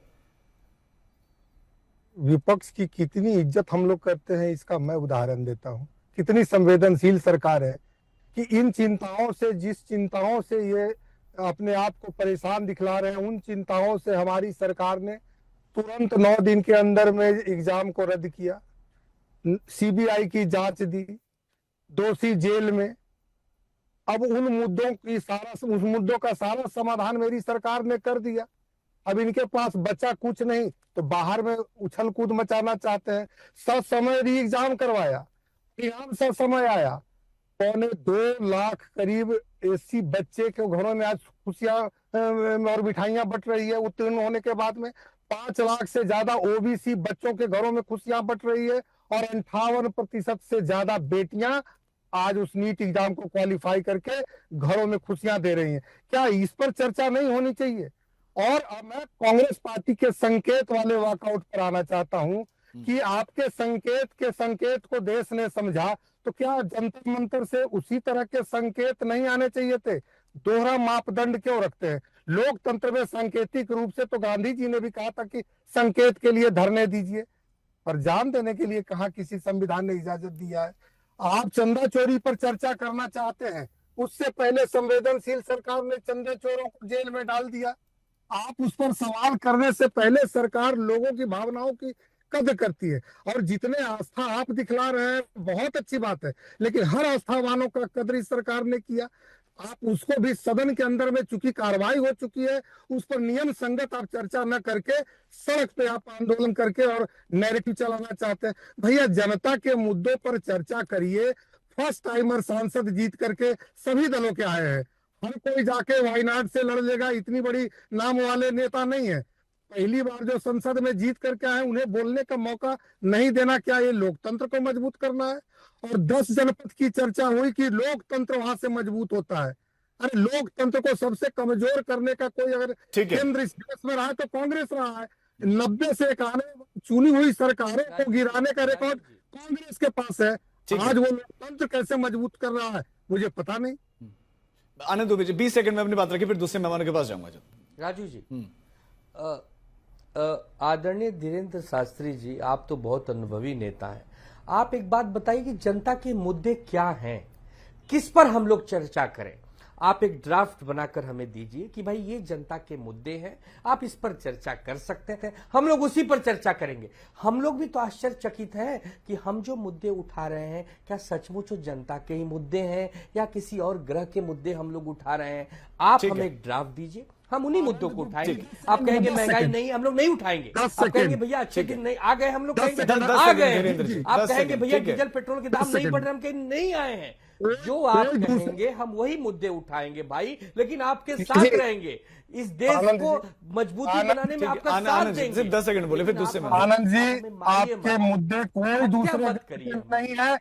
विपक्ष की कितनी इज्जत हम लोग करते हैं इसका मैं उदाहरण देता हूं। कितनी संवेदनशील सरकार है कि इन चिंताओं से, जिस चिंताओं से ये अपने आप को परेशान दिखला रहे हैं, उन चिंताओं से हमारी सरकार ने तुरंत 9 दिन के अंदर में एग्जाम को रद्द किया, सीबीआई की जांच दी, दोषी जेल में। अब उन मुद्दों का सारा समाधान मेरी सरकार ने कर दिया। अब इनके पास बचा कुछ नहीं, तो बाहर में उछल कूद मचाना चाहते हैं। ससमय री एग्जाम करवाया, परिणाम ससमय आया। 2.25 लाख करीब एससी बच्चे के घरों में आज खुशियां और मिठाइयां बट रही है उत्तीर्ण होने के बाद में। 5 लाख से ज्यादा ओबीसी बच्चों के घरों में खुशियां बट रही है, और 58% से ज्यादा बेटियां आज उस नीट एग्जाम को क्वालिफाई करके घरों में खुशियां दे रही हैं। क्या इस पर चर्चा नहीं होनी चाहिए? और अब मैं कांग्रेस पार्टी के संकेत वाले वॉकआउट पर आना चाहता हूं कि आपके संकेत को देश ने समझा, तो क्या जंतर मंतर से उसी तरह के संकेत नहीं आने चाहिए थे? दोहरा मापदंड क्यों रखते हैं? लोकतंत्र में सांकेतिक रूप से तो गांधी जी ने भी कहा था कि संकेत के लिए धरने दीजिए, और जान देने के लिए कहा किसी संविधान ने इजाजत दिया है। आप चंदा चोरी पर चर्चा करना चाहते हैं, उससे पहले संवेदनशील सरकार ने चंदा चोरों को जेल में डाल दिया। आप उस पर सवाल करने से पहले सरकार लोगों की भावनाओं की कदर करती है, और जितने आस्था आप दिखला रहे हैं बहुत अच्छी बात है, लेकिन हर आस्थावानों का कदर इस सरकार ने किया। आप उसको भी सदन के अंदर में चूंकि कार्रवाई हो चुकी है, उस पर नियम संगत आप चर्चा न करके सड़क पे आप आंदोलन करके और नैरेटिव चलाना चाहते हैं। भैया, जनता के मुद्दों पर चर्चा करिए। फर्स्ट टाइमर सांसद जीत करके सभी दलों के आए हैं, हर कोई जाके वायनाड से लड़ लेगा, इतनी बड़ी नाम वाले नेता नहीं है। पहली बार जो संसद में जीत करके आए, उन्हें बोलने का मौका नहीं देना, क्या ये लोकतंत्र को मजबूत करना है? और 10 जनपद की चर्चा हुई कि लोकतंत्र वहां से मजबूत होता है। अरे लोकतंत्र को सबसे कमजोर करने का कोई अगर केंद्र इस देश में रहा है तो कांग्रेस रहा है। 90 से 91 चुनी हुई सरकारों को गिराने का रिकॉर्ड कांग्रेस के पास है। आज वो लोकतंत्र कैसे मजबूत कर रहा है मुझे पता नहीं। आनंद दुबे जी 20 सेकंड में अपनी बात रखिए, फिर दूसरे मेहमानों के पास जाऊंगा। राजू जी, आदरणीय धीरेन्द्र शास्त्री जी, आप तो बहुत अनुभवी नेता हैं। आप एक बात बताइए कि जनता के मुद्दे क्या हैं, किस पर हम लोग चर्चा करें। आप एक ड्राफ्ट बनाकर हमें दीजिए कि भाई ये जनता के मुद्दे हैं, आप इस पर चर्चा कर सकते हैं, हम लोग उसी पर चर्चा करेंगे। हम लोग भी तो आश्चर्यचकित हैं कि हम जो मुद्दे उठा रहे हैं क्या सचमुच जनता के ही मुद्दे हैं या किसी और ग्रह के मुद्दे हम लोग उठा रहे हैं। आप हमें एक ड्राफ्ट दीजिए, हम उन्हीं मुद्दों को उठाएंगे। आप कहेंगे महंगाई नहीं, हम लोग नहीं उठाएंगे। आप कहेंगे भैया अच्छे दिन नहीं आ गए, हम लोग कहेंगे आ गए। आप कहेंगे भैया डीजल पेट्रोल के दाम नहीं बढ़ रहे, हम कहेंगे नहीं आए हैं। जो आप कहेंगे हम वही मुद्दे उठाएंगे भाई, लेकिन आपके साथ रहेंगे। इस देश को मजबूती बनाने में आपका साथ देंगे। सिर्फ 10 सेकंड बोले, फिर दूसरे में। आनंद जी, आपके मुद्दे कोई दूसरे नहीं है,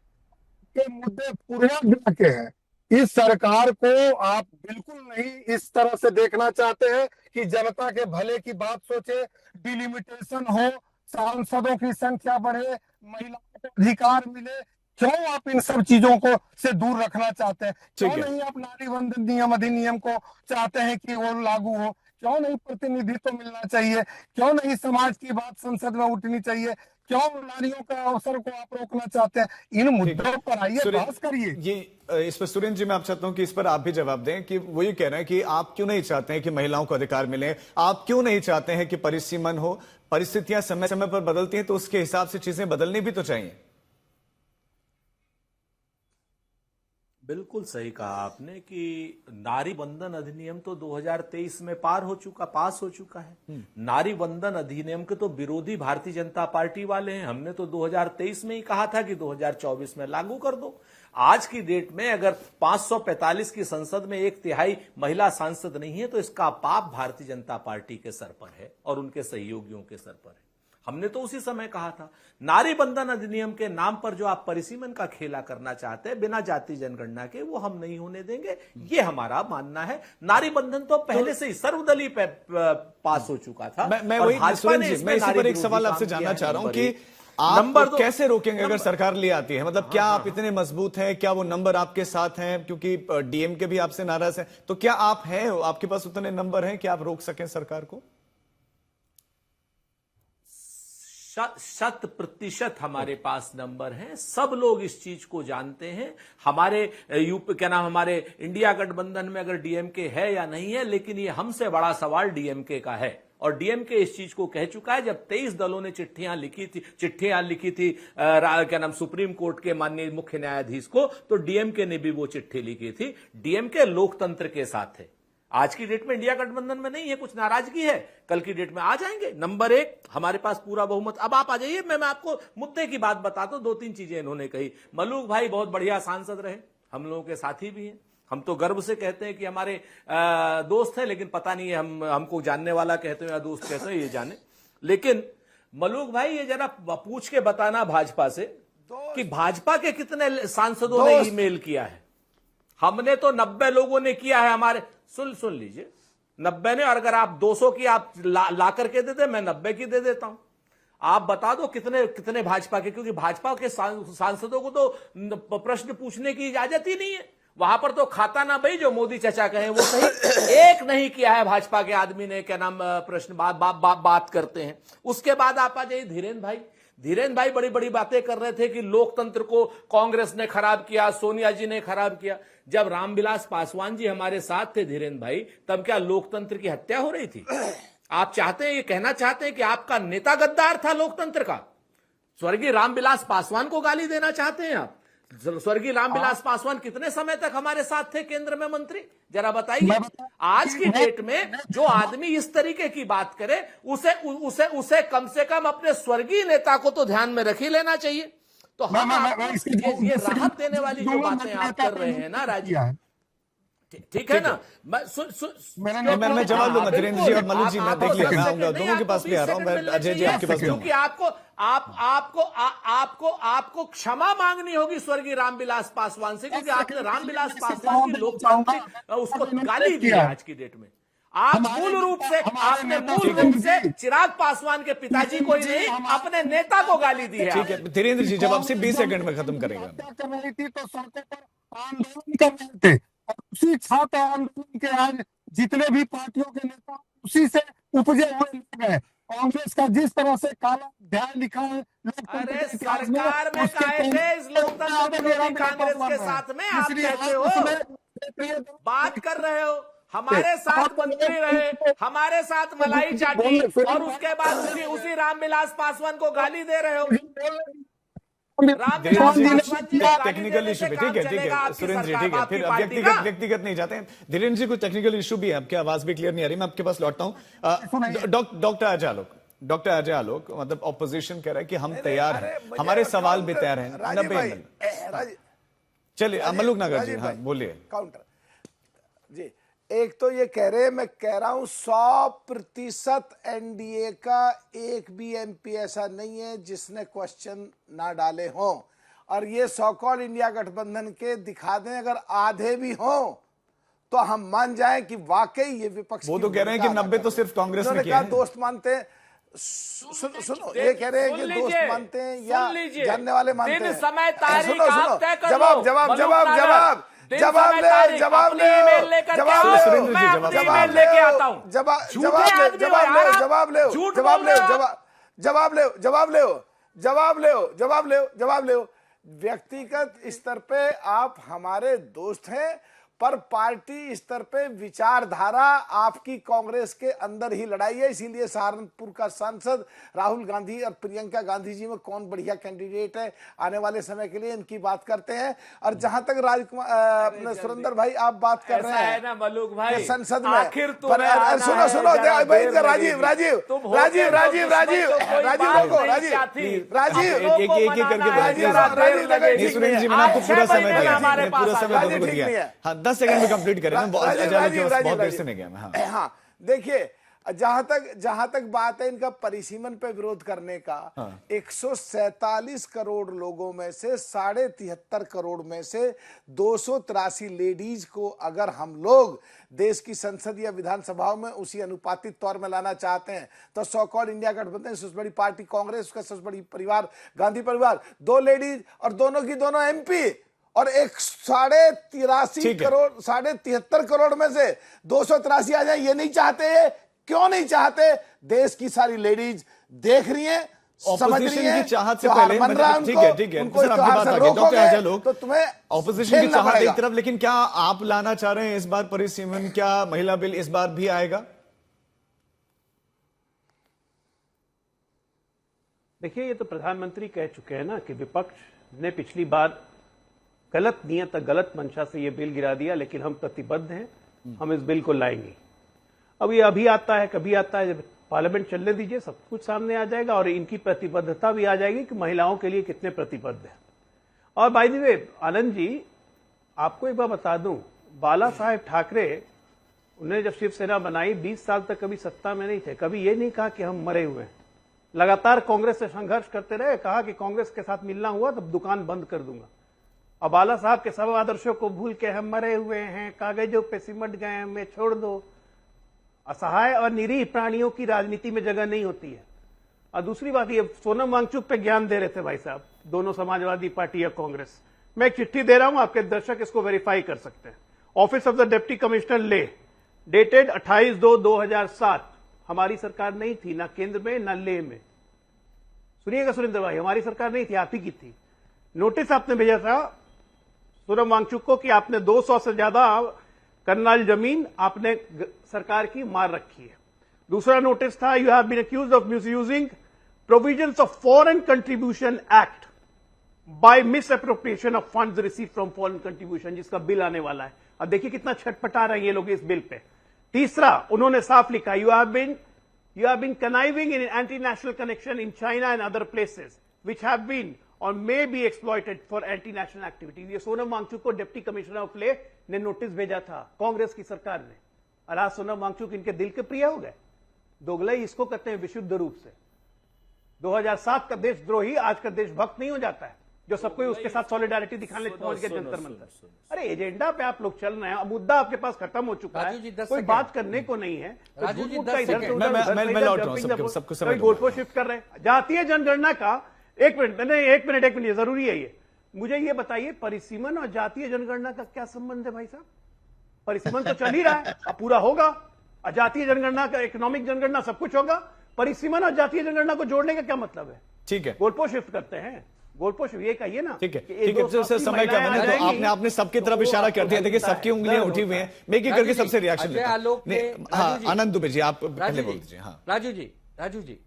के मुद्दे पूर्वाग्रह के हैं। इस सरकार को आप बिल्कुल नहीं इस तरह से देखना चाहते हैं कि जनता के भले की बात सोचे, डिलिमिटेशन हो, सांसदों की संख्या बढ़े, महिलाओं को अधिकार मिले। क्यों आप इन सब चीजों को से दूर रखना चाहते हैं? क्यों नहीं आप नारी बंधन नियम अधिनियम को चाहते हैं कि वो लागू हो? क्यों नहीं प्रतिनिधित्व मिलना चाहिए? क्यों नहीं समाज की बात संसद में उठनी चाहिए? क्यों नारियों का अवसर को आप रोकना चाहते हैं? इन मुद्दों पर आइए, बहस करिए। ये इस पर सुरेंद्र जी मैं आप चाहता हूं कि इस पर आप भी जवाब दें कि वो ये कह रहे हैं कि आप क्यों नहीं चाहते हैं कि महिलाओं को अधिकार मिले, आप क्यों नहीं चाहते हैं कि परिसीमन हो। परिस्थितियां समय समय पर बदलती हैं तो उसके हिसाब से चीजें बदलनी भी तो चाहिए। बिल्कुल सही कहा आपने कि नारी बंधन अधिनियम तो 2023 में पास हो चुका है। नारी बंधन अधिनियम के तो विरोधी भारतीय जनता पार्टी वाले हैं। हमने तो 2023 में ही कहा था कि 2024 में लागू कर दो। आज की डेट में अगर 545 की संसद में 1/3 महिला सांसद नहीं है तो इसका पाप भारतीय जनता पार्टी के सर पर है और उनके सहयोगियों के सर पर है। हमने तो उसी समय कहा था नारी बंधन अधिनियम के नाम पर जो आप परिसीमन का खेला करना चाहते हैं बिना जाति जनगणना के, वो हम नहीं होने देंगे, ये हमारा मानना है। नारी बंधन तो पहले से ही सर्वदलीय पास हो चुका था। मैं इसी पर एक सवाल आपसे जानना चाह रहा हूं कि आप कैसे रोकेंगे अगर सरकार ले आती है? मतलब क्या आप इतने मजबूत हैं? क्या वो नंबर आपके साथ हैं? क्योंकि डीएमके भी आपसे नाराज है, तो क्या आप हैं, आपके पास उतने नंबर हैं कि आप रोक सकें सरकार को? 100% हमारे पास नंबर हैं। सब लोग इस चीज को जानते हैं। हमारे हमारे इंडिया गठबंधन में अगर डीएमके है या नहीं है, लेकिन ये हमसे बड़ा सवाल डीएमके का है और डीएमके इस चीज को कह चुका है। जब 23 दलों ने चिट्ठियां लिखी थी सुप्रीम कोर्ट के माननीय मुख्य न्यायाधीश को, तो डीएमके ने भी वो चिट्ठी लिखी थी। डीएमके लोकतंत्र के साथ है। आज की डेट में इंडिया गठबंधन में नहीं है, कुछ नाराजगी है, कल की डेट में आ जाएंगे। नंबर 1 हमारे पास पूरा बहुमत। अब आप आ जाइए, मैं आपको मुद्दे की बात बताता हूं। 2-3 चीजें इन्होंने कही। मलूक भाई बहुत बढ़िया सांसद रहे, हम लोगों के साथी भी हैं। हम तो गर्व से कहते हैं कि हमारे दोस्त हैं, लेकिन पता नहीं है हमको जानने वाला कहते हैं या दोस्त कहते हैं, ये जाने। लेकिन मलूक भाई ये जरा पूछ के बताना भाजपा से कि भाजपा के कितने सांसदों ने ईमेल किया है। हमने तो 90 लोगों ने किया है। हमारे सुन लीजिए, 90 ने, और अगर आप 200 की आप ला करके देते, मैं 90 की दे देता हूं। आप बता दो कितने भाजपा के, क्योंकि भाजपा के सांसदों को तो प्रश्न पूछने की इजाजत ही नहीं है। वहां पर तो खाता ना भाई जो मोदी चाचा कहें वो सही। एक नहीं किया है भाजपा के आदमी ने, क्या नाम प्रश्न बात करते हैं। उसके बाद आप आ जाइए धीरेन्द्र भाई बड़ी बड़ी बातें कर रहे थे कि लोकतंत्र को कांग्रेस ने खराब किया, सोनिया जी ने खराब किया। जब रामविलास पासवान जी हमारे साथ थे धीरेन्द्र भाई, तब क्या लोकतंत्र की हत्या हो रही थी? आप चाहते हैं, ये कहना चाहते हैं कि आपका नेता गद्दार था लोकतंत्र का? स्वर्गीय रामविलास पासवान को गाली देना चाहते हैं आप? स्वर्गीय रामविलास पासवान कितने समय तक हमारे साथ थे केंद्र में मंत्री? जरा बताइए। आज की डेट में जो आदमी इस तरीके की बात करे, उसे कम से कम अपने स्वर्गीय नेता को तो ध्यान में रख ही लेना चाहिए। तो हम ये राहत देने वाली जो बातें आप कर रहे हैं ना राजीव, ठीक है ना? मैं जवाब दूंगा धीरेन्द्र जी और मलूक जी, मैं देख लिया, मैं आऊंगा दोनों के पास भी आ रहा हूं। मैं अजय जी आपके पास क्योंकि आपको क्षमा मांगनी होगी स्वर्गीय रामविलास पासवान से, क्योंकि आपने रामविलास पासवान की लोकतांत्रिक उसको गाली दी है आज की डेट में। आप मूल रूप से चिराग पासवान के पिताजी को ही नहीं, अपने नेता को गाली दी है। ठीक है धीरेन्द्र जी, जब आपसे 20 सेकंड में खत्म करेंगे। तो सड़कों पर आंदोलन कर रहे थे, उसी छात्र आंदोलन के आज जितने भी पार्टियों के नेता उसी से उपजे हुए लोग हैं। कांग्रेस का जिस तरह से काला अध्याय लिखा है अरे सरकार में काहे थे इस लोकतंत्र विरोधी कांग्रेस के साथ में आप कहते हो, बात कर रहे हो, हमारे साथ मंत्री रहे, हमारे साथ मलाई चाटी और उसके बाद उसी रामविलास पासवान को गाली दे रहे हो। टेक्निकल इशू भी, ठीक है सुरेंद्र जी, ठीक है, फिर व्यक्तिगत नहीं जाते हैं। धीरेन्द्र जी, कुछ टेक्निकल इशू भी है, आपकी आवाज भी क्लियर नहीं आ रही, मैं आपके पास लौटता हूँ। डॉक्टर अजय आलोक, मतलब ऑपोजिशन कह रहा है कि हम तैयार हैं, हमारे सवाल भी तैयार हैं 90 मिनट। चलिए मल्लुक नगर जी, हाँ बोलिए। काउंटर जी, एक तो ये कह रहे हैं, मैं कह रहा हूं 100% एनडीए का एक भी एमपी ऐसा नहीं है जिसने क्वेश्चन ना डाले हों, और ये सो कॉल्ड इंडिया गठबंधन के दिखा दें अगर आधे भी हों तो हम मान जाएं कि वाकई ये विपक्ष। वो तो कह रहे हैं कि 90 तो सिर्फ कांग्रेस ने किया है। दोस्त मानते हैं, सुनो ये कह रहे हैं कि दोस्त मानते हैं या जानने वाले मानते हैं। समय तारीख जवाब जवाब जवाब जवाब जवाब ले जवाब ले लेके आता हूं। जवाब ले। व्यक्तिगत स्तर पे आप हमारे दोस्त हैं, पर पार्टी स्तर पे विचारधारा आपकी कांग्रेस के अंदर ही लड़ाई है। इसीलिए सहारनपुर का सांसद राहुल गांधी और प्रियंका गांधी जी में कौन बढ़िया कैंडिडेट है आने वाले समय के लिए, इनकी बात करते हैं। और जहां तक अपने सुरेंद्र भाई आप बात कर रहे हैं ना मलूक भाई, संसद में आखिर सुनो राजीव 10 सेकंड में कंप्लीट करें, बहुत देर से नहीं गया। हाँ देखिए, जहां तक बात है इनका परिसीमन पे विरोध करने का, 147 करोड़ लोगों में से 73.5 करोड़ में से 283 लेडीज को अगर हम लोग देश की संसद या विधानसभाओं में उसी अनुपातिक तौर में लाना चाहते हैं तो सो कॉल्ड इंडिया गठबंधन, सबसे बड़ी पार्टी कांग्रेस, उसका सबसे बड़ी परिवार गांधी परिवार, 2 लेडीज और दोनों की दोनों एमपी, और 73 करोड़ में से 283 आ जाए, ये नहीं चाहते। क्यों नहीं चाहते? देश की सारी लेडीज देख रही हैं, समझ रही हैं, की चाहत से पहले ठीक है सर, आपकी बात आगे डॉक्टर अजय लोग, तो तुम्हें ऑपोजिशन की चाहत एक तरफ, लेकिन क्या आप लाना चाह रहे हैं इस बार परिसीमन? क्या महिला बिल इस बार भी आएगा? देखिए, ये तो प्रधानमंत्री कह चुके हैं ना कि विपक्ष ने पिछली बार गलत नियत, गलत मंशा से ये बिल गिरा दिया, लेकिन हम प्रतिबद्ध हैं, हम इस बिल को लाएंगे। अब ये अभी आता है, कभी आता है, जब पार्लियामेंट चलने दीजिए, सब कुछ सामने आ जाएगा और इनकी प्रतिबद्धता भी आ जाएगी कि महिलाओं के लिए कितने प्रतिबद्ध है। और by the way Anand ji, आपको एक बार बता दूं, बाला साहेब ठाकरे, उन्होंने जब शिवसेना बनाई 20 साल तक कभी सत्ता में नहीं थे, कभी ये नहीं कहा कि हम मरे हुए हैं, लगातार कांग्रेस से संघर्ष करते रहे, कहा कि कांग्रेस के साथ मिलना हुआ तो दुकान बंद कर दूंगा। अब बाला साहब के सब आदर्शों को भूल के हम मरे हुए हैं, कागजों पे सिमट गए, हमें छोड़ दो। असहाय और निरीह प्राणियों की राजनीति में जगह नहीं होती है। और दूसरी बात, ये सोनम वांगचुक पे ज्ञान दे रहे थे भाई साहब, दोनों समाजवादी पार्टी या कांग्रेस। मैं एक चिट्ठी दे रहा हूं, आपके दर्शक इसको वेरीफाई कर सकते हैं। Office of the deputy commissioner ले, डेटेड 28/2/2007। हमारी सरकार नहीं थी, ना केंद्र में ना ले में। सुनिएगा सुरेंद्र भाई, हमारी सरकार नहीं थी, आप ही की थी। नोटिस आपने भेजा था सोनम वांगचुक को कि आपने 200 से ज्यादा करनाल जमीन आपने सरकार की मार रखी है। दूसरा नोटिस था, you have been accused of misusing provisions of foreign contribution act by misappropriation of funds received from foreign contribution, जिसका बिल आने वाला है। अब देखिए कितना छटपटा रहे हैं ये लोग इस बिल पे। तीसरा, उन्होंने साफ लिखा, you have been conniving in anti national connection in China and other places which have been और may be exploited for anti national activities. ये सोनम वांगचुक को डिप्टी कमिश्नर ऑफ ले ने नोटिस भेजा था कांग्रेस की सरकार ने। और आज सोनम वांगचुक इनके दिल के प्रिय हो गए। दोगलाई इसको कहते हैं विशुद्ध रूप से। 2007 का देशद्रोही आज का देशभक्त नहीं हो जाता है, जो सबको उसके साथ सॉलिडारिटी दिखाने पहुंच गए जंतर मंतर। अरे एजेंडा पे आप लोग चल रहे हैं, मुद्दा आपके पास खत्म हो चुका है, कोई बात करने को नहीं है। गोलपोस्ट शिफ्ट कर रहे हैं। जातीय जनगणना का एक मिनट जरूरी है ये। मुझे ये बताइए, परिसीमन और जातीय जनगणना का क्या संबंध है भाई साहब? परिसीमन तो चल ही रहा है, अब पूरा होगा। जातीय जनगणना का, इकोनॉमिक जनगणना सब कुछ होगा, परिसीमन और जातीय जनगणना को जोड़ने का क्या मतलब है? ठीक है, गोलपोस्ट शिफ्ट करते हैं, गोलपोस्ट ये कहिए ना। ठीक है, ठीक है सर, समय का मैंने तो आपने सबकी तरफ इशारा कर दिया। देखिए सबकी उंगलियां उठी हुई हैं, मैं एक करके सबसे रिएक्शन लेता हूं। हाँ, आनंद दुबे जी आप पहले बोल दीजिए। हाँ राजू जी,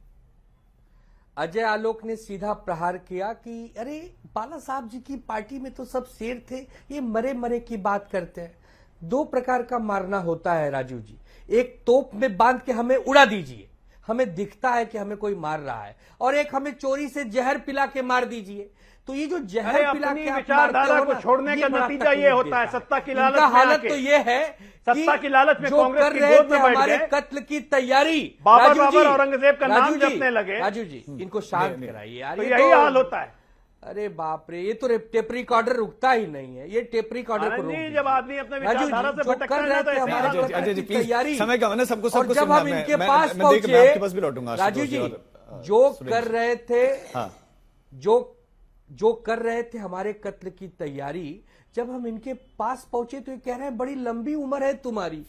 अजय आलोक ने सीधा प्रहार किया कि अरे बाला साहब जी की पार्टी में तो सब शेर थे, ये मरे मरे की बात करते हैं। दो प्रकार का मारना होता है राजू जी, एक तोप में बांध के हमें उड़ा दीजिए, हमें दिखता है कि हमें कोई मार रहा है, और एक हमें चोरी से जहर पिला के मार दीजिए। तो ये जो जहर पिला के विचारधारा को छोड़ने का नतीजा ये होता है, सत्ता की लालच में हालत तो ये है, सत्ता की लालच में जो कांग्रेस कर की रहे गोद थे में बैठ हमारे गए, कत्ल की तैयारी, बाबर औरंगजेब का नाम जपने लगे। राजू जी इनको शांत कराइए यार, तो यही हाल होता है। अरे बाप रे, ये तो टेप रिकॉर्डर रुकता ही नहीं है, ये टेप रिकॉर्डर को रोक जब आदमी अपने विचारधारा से भटकता है तो अजय जी प्लीज, समय का ना सबको और जब हम इनके पास पहुंचे, आपके पास भी लौटूंगा राजू जी जो कर रहे थे, जो कर रहे थे हमारे कत्ल की तैयारी, जब हम इनके पास पहुंचे तो ये कह रहे हैं बड़ी लंबी उम्र है तुम्हारी।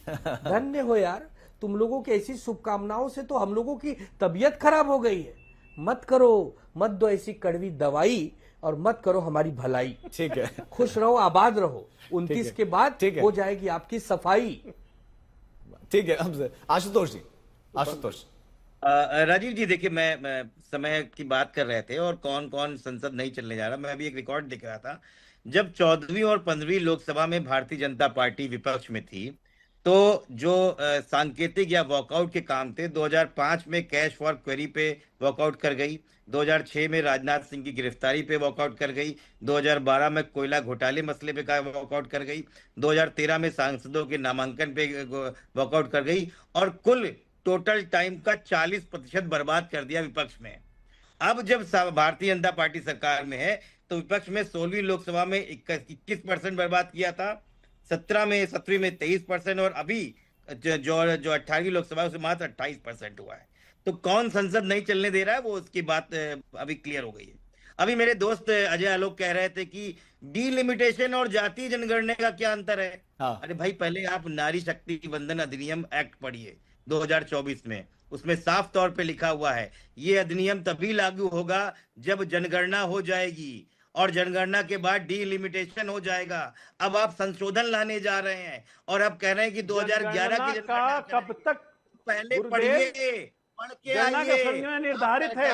धन्य हो यार, तुम लोगों की ऐसी शुभकामनाओं से तो हम लोगों की तबीयत खराब हो गई है। मत करो, मत दो ऐसी कड़वी दवाई, और मत करो हमारी भलाई। ठीक है, खुश रहो, आबाद रहो। 29 के बाद हो जाएगी आपकी सफाई। ठीक है, हमसे आशुतोष जी। आशुतोष राजीव जी, देखिए मैं समय की बात कर रहे थे और कौन कौन संसद नहीं चलने जा रहा, मैं अभी एक रिकॉर्ड देख रहा था। जब 14वीं और 15वीं लोकसभा में भारतीय जनता पार्टी विपक्ष में थी, तो जो सांकेतिक या वॉकआउट के काम थे, 2005 में कैश फॉर क्वेरी पे वॉकआउट कर गई, 2006 में राजनाथ सिंह की गिरफ्तारी पे वॉकआउट कर गई, 2012 में कोयला घोटाले मसले पे वॉकआउट कर गई, 2013 में सांसदों के नामांकन पे वॉकआउट कर गई, और कुल टोटल टाइम का 40% बर्बाद कर दिया विपक्ष में। अब जब भारतीय जनता पार्टी सरकार में है तो विपक्ष में 16वीं लोकसभा में 21% बर्बाद किया था, 17वीं में 23%, और अभी जो 18वीं लोकसभा है उसमें मात्र 28% हुआ है। तो कौन संसद नहीं चलने दे रहा है, वो उसकी बात अभी क्लियर हो गई है। अभी मेरे दोस्त अजय आलोक कह रहे थे कि डीलिमिटेशन और जातीय जनगणना का क्या अंतर है। अरे भाई, पहले आप नारी शक्ति वंदन अधिनियम एक्ट पढ़िए 2024 में, उसमें साफ तौर पे लिखा हुआ है ये अधिनियम तभी लागू होगा जब जनगणना हो जाएगी, और जनगणना के बाद डीलिमिटेशन हो जाएगा। अब आप संशोधन लाने जा रहे हैं और अब कह रहे हैं कि 2011 की जनगणना कब तक पहले पढ़िए, पढ़ के आइए, निर्धारित है,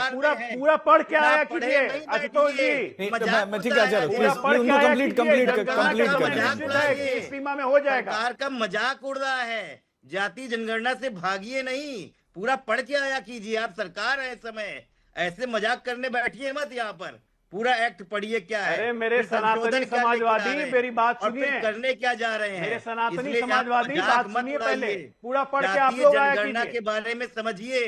पूरा पढ़ के आया कीजिए आशुतोष जी। मैं ठीक है, सीमा में हो जाएगा। सरकार का मजाक उड़ रहा है, जाति जनगणना से भागिए नहीं, पूरा पढ़ के आया कीजिए। आप सरकार है इस समय, ऐसे मजाक करने बैठिए मत, यहाँ पर पूरा एक्ट पढ़िए क्या है। अरे मेरे सनातनी समाजवादी, मेरी बात सुनिए, करने क्या जा रहे हैं मेरे सनातनी समाजवादी, बात सुनिए पहले, पूरा पढ़ के आप लोग आया जनगणना के बारे में समझिए।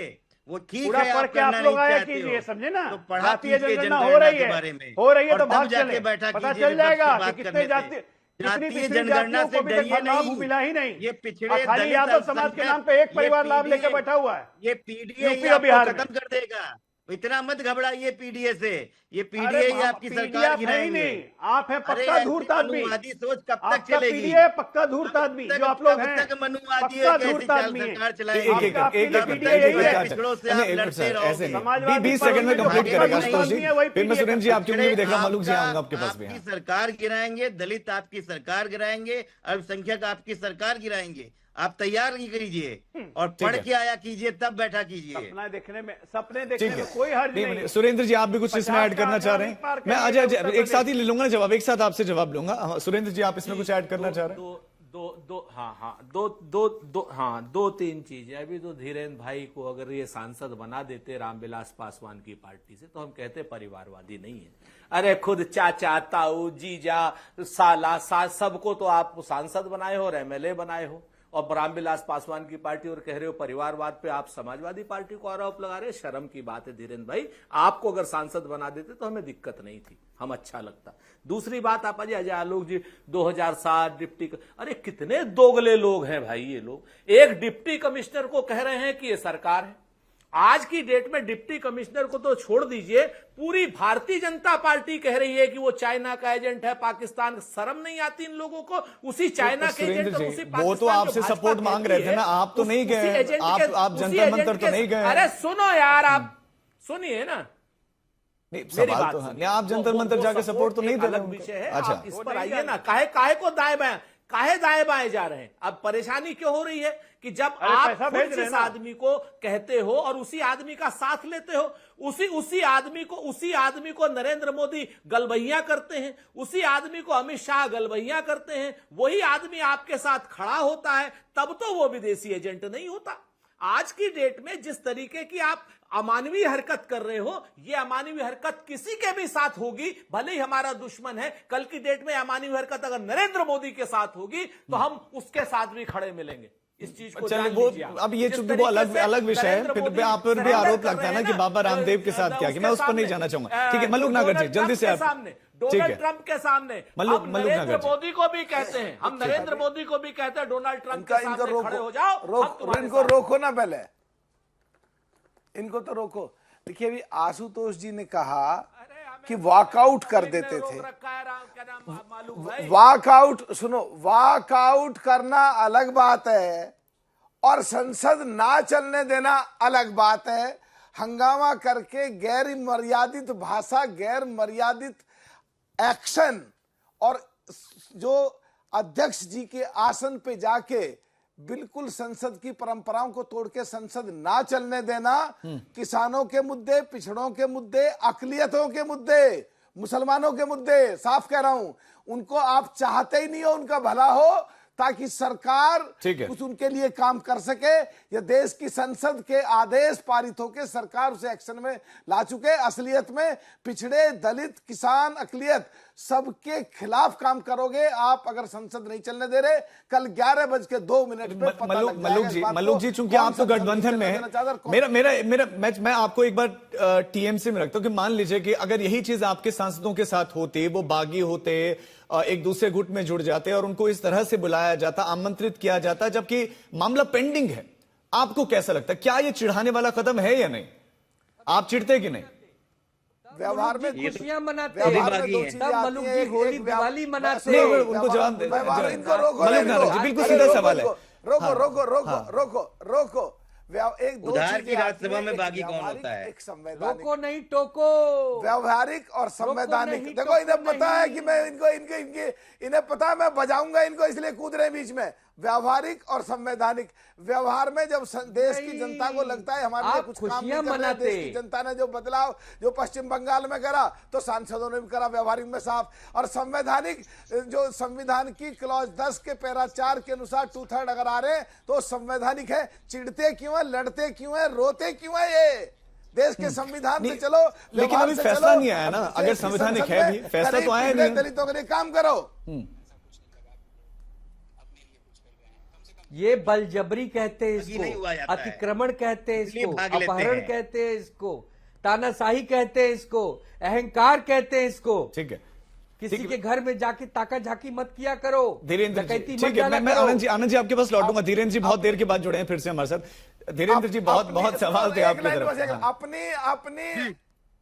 वो ठीक पूरा है, पढ़ के आप लोग आया कीजिए, समझे ना। तो भारतीय जनगणना हो रही है तो भाग चले, पता चल जाएगा कि कितने जातीय जनगणना से डरिए नहीं, मिला ही नहीं। ये पिछड़े खाली यादव समाज के नाम पे एक परिवार लाभ लेकर बैठा हुआ है। ये पीडीए बिहार खत्म कर देगा, इतना मत घबराइए पीडीए से। ये पीडीए ही आपकी सरकार गिराएंगे। आप है पक्का धूर्त आदमी, सोच कब तक चलेगी? पक्का धूर्त आदमी जो आप लोग हैं, मनुवादी पक्का धूर्त आदमी सरकार चलाएंगे। 20 सेकंड में कंप्लीट करेगा आशुतोष जी, फिर मैं सुरेंद्र जी आपकी उंगली भी देख रहा हूं, मलूक जी आऊंगा आपके पास भी। सरकार गिराएंगे, दलित आपकी सरकार गिराएंगे, अल्पसंख्यक आपकी सरकार गिराएंगे। आप तैयार नहीं कीजिए और पढ़ के आया कीजिए, तब बैठा कीजिए। सपने देखने में कोई हर्ज नहीं। सुरेंद्र जी आप भी कुछ इसमें ऐड करना चाह रहे हैं? मैं अजय एक साथ ही ले लूंगा जवाब, एक साथ आपसे जवाब लूंगा। सुरेंद्र जी आप इसमें कुछ ऐड करना चाह रहे हैं? दो तीन चीजें। अभी तो धीरेन्द्र भाई को अगर ये सांसद बना देते रामविलास पासवान की पार्टी से, तो हम कहते परिवारवादी नहीं है। अरे खुद चाचा, ताऊ, जीजा, साला, सास, सबको तो आप सांसद बनाए हो और एमएलए बनाए हो, और रामविलास पासवान की पार्टी और कह रहे हो परिवारवाद पे आप समाजवादी पार्टी को आरोप लगा रहे हैं। शर्म की बात है धीरेन्द्र भाई, आपको अगर सांसद बना देते तो हमें दिक्कत नहीं थी, हम अच्छा लगता। दूसरी बात आप अजय आलोक जी 2007 डिप्टी, अरे कितने दोगले लोग हैं भाई ये लोग। एक डिप्टी कमिश्नर को कह रहे हैं कि ये सरकार है, आज की डेट में डिप्टी कमिश्नर को तो छोड़ दीजिए, पूरी भारतीय जनता पार्टी कह रही है कि वो चाइना का एजेंट है, पाकिस्तान। शर्म नहीं आती इन लोगों को? उसी चाइना के एजेंट और उसी वो तो आपसे सपोर्ट मांग रहे थे ना, आप तो नहीं गए, आप जंतर मंतर तो नहीं गए। अरे सुनो यार, आप सुनिए ना, मेरी बात तो है, आप जंतर मंतर जाके सपोर्ट तो नहीं दे रहे। विषय है, अच्छा, आप इस पर आइए ना। काहे को दाएं बाएं जा रहे हैं? अब परेशानी क्यों हो रही है कि जब आप खुद जिस आदमी को कहते हो और उसी आदमी का साथ लेते हो, उसी आदमी को नरेंद्र मोदी गलबैया करते हैं, उसी आदमी को अमित शाह गलबैया करते हैं, वही आदमी आपके साथ खड़ा होता है, तब तो वो विदेशी एजेंट नहीं होता। आज की डेट में जिस तरीके की आप अमानवीय हरकत कर रहे हो, ये अमानवीय हरकत किसी के भी साथ होगी, भले ही हमारा दुश्मन है, कल की डेट में अमानवीय हरकत अगर नरेंद्र मोदी के साथ होगी तो हम उसके साथ भी खड़े मिलेंगे। इस चीज को जान लीजिए। अब ये चूंकि वो अलग विषय है, फिर आप पर भी आरोप लगता है ना कि बाबा रामदेव के साथ क्या, कि मैं उस पर नहीं जाना चाहूंगा। ठीक है मल्लुक नागर जी, जल्दी से आप। डोनाल्ड ट्रंप के सामने हम नरेंद्र मोदी को भी कहते हैं, हम नरेंद्र मोदी को भी कहते हैं, डोनाल्ड ट्रंप के सामने खड़े हो जाओ। इनको रोको ना, पहले इनको तो रोको। देखिए अभी आशुतोष जी ने कहा कि वॉकआउट कर देते थे। वॉकआउट सुनो, वॉकआउट करना अलग बात है और संसद ना चलने देना अलग बात है। हंगामा करके गैर मर्यादित भाषा, गैर मर्यादित एक्शन और जो अध्यक्ष जी के आसन पे जाके बिल्कुल संसद की परंपराओं को तोड़ के संसद ना चलने देना, किसानों के मुद्दे, पिछड़ों के मुद्दे, अकलियतों के मुद्दे, मुसलमानों के मुद्दे, साफ कह रहा हूं, उनको आप चाहते ही नहीं हो उनका भला हो, ताकि सरकार कुछ उनके लिए काम कर सके। या देश की संसद के आदेश पारित होकर सरकार उसे एक्शन में ला चुके। असलियत में पिछड़े, दलित, किसान, अकलियत सबके खिलाफ काम करोगे आप अगर संसद नहीं चलने दे रहे। कल 11:02 पे पता लग जाएगा। मल्लुक जी चूंकि आप तो गठबंधन में है, मैं आपको एक बार टीएमसी में रखता हूं कि मान लीजिए कि अगर यही चीज आपके सांसदों के साथ होती, वो बागी होते, एक दूसरे गुट में जुड़ जाते और उनको इस तरह से बुलाया जाता, आमंत्रित किया जाता, जबकि मामला पेंडिंग है, आपको कैसा लगता है? क्या ये चिढ़ाने वाला कदम है या नहीं? आप चिढ़ते कि नहीं? व्यवहार में खुशियां मनाते हैं, तब मल्लुक जी होली दिवाली मनाते हैं। उनको जवाब दे, बिल्कुल सीधा सवाल है। रोको रोको रोको रोको रोको। एक उधार की राज्यसभा में बागी कौन होता है? एक संवैधानिक, रोको नहीं टोको, व्यवहारिक और संवैधानिक। देखो इन्हें पता है कि मैं इन्हें पता है मैं बजाऊंगा इनको, इसलिए कूद रहे बीच में। व्यवहारिक और संवैधानिक। व्यवहार में जब देश की जनता को लगता है हमारे लिए कुछ काम नहीं कर रहे, देश की जनता ने जो बदलाव जो पश्चिम बंगाल में करा तो सांसदों ने भी करा, व्यवहारिक में साफ। और संवैधानिक, जो संविधान की क्लॉज 10 के पैरा 4 के अनुसार 2/3 अगर आ रहे हैं तो संवैधानिक है। चिढ़ते क्यों है, लड़ते क्यों है, रोते क्यों है? ये देश के संविधान से चलो, लेकिन अभी फैसला नहीं आया ना। अगर संवैधानिक है भी, फैसला तो आया नहीं। दलितों के लिए काम करो। ये बलजबरी कहते हैं इसको, अतिक्रमण कहते हैं इसको, अपहरण कहते हैं इसको, तानाशाही कहते हैं इसको, अहंकार कहते हैं इसको। ठीक है, किसी के घर में जाके ताका झाकी मत किया करो। धीरेन्द्र जी, ठीक है, मैं आनंद जी आपके पास लौटूंगा। धीरेन्द्र जी बहुत देर के बाद जुड़े हैं फिर से हमारे साथ। धीरेन्द्र जी बहुत सवाल थे आपकी तरफ।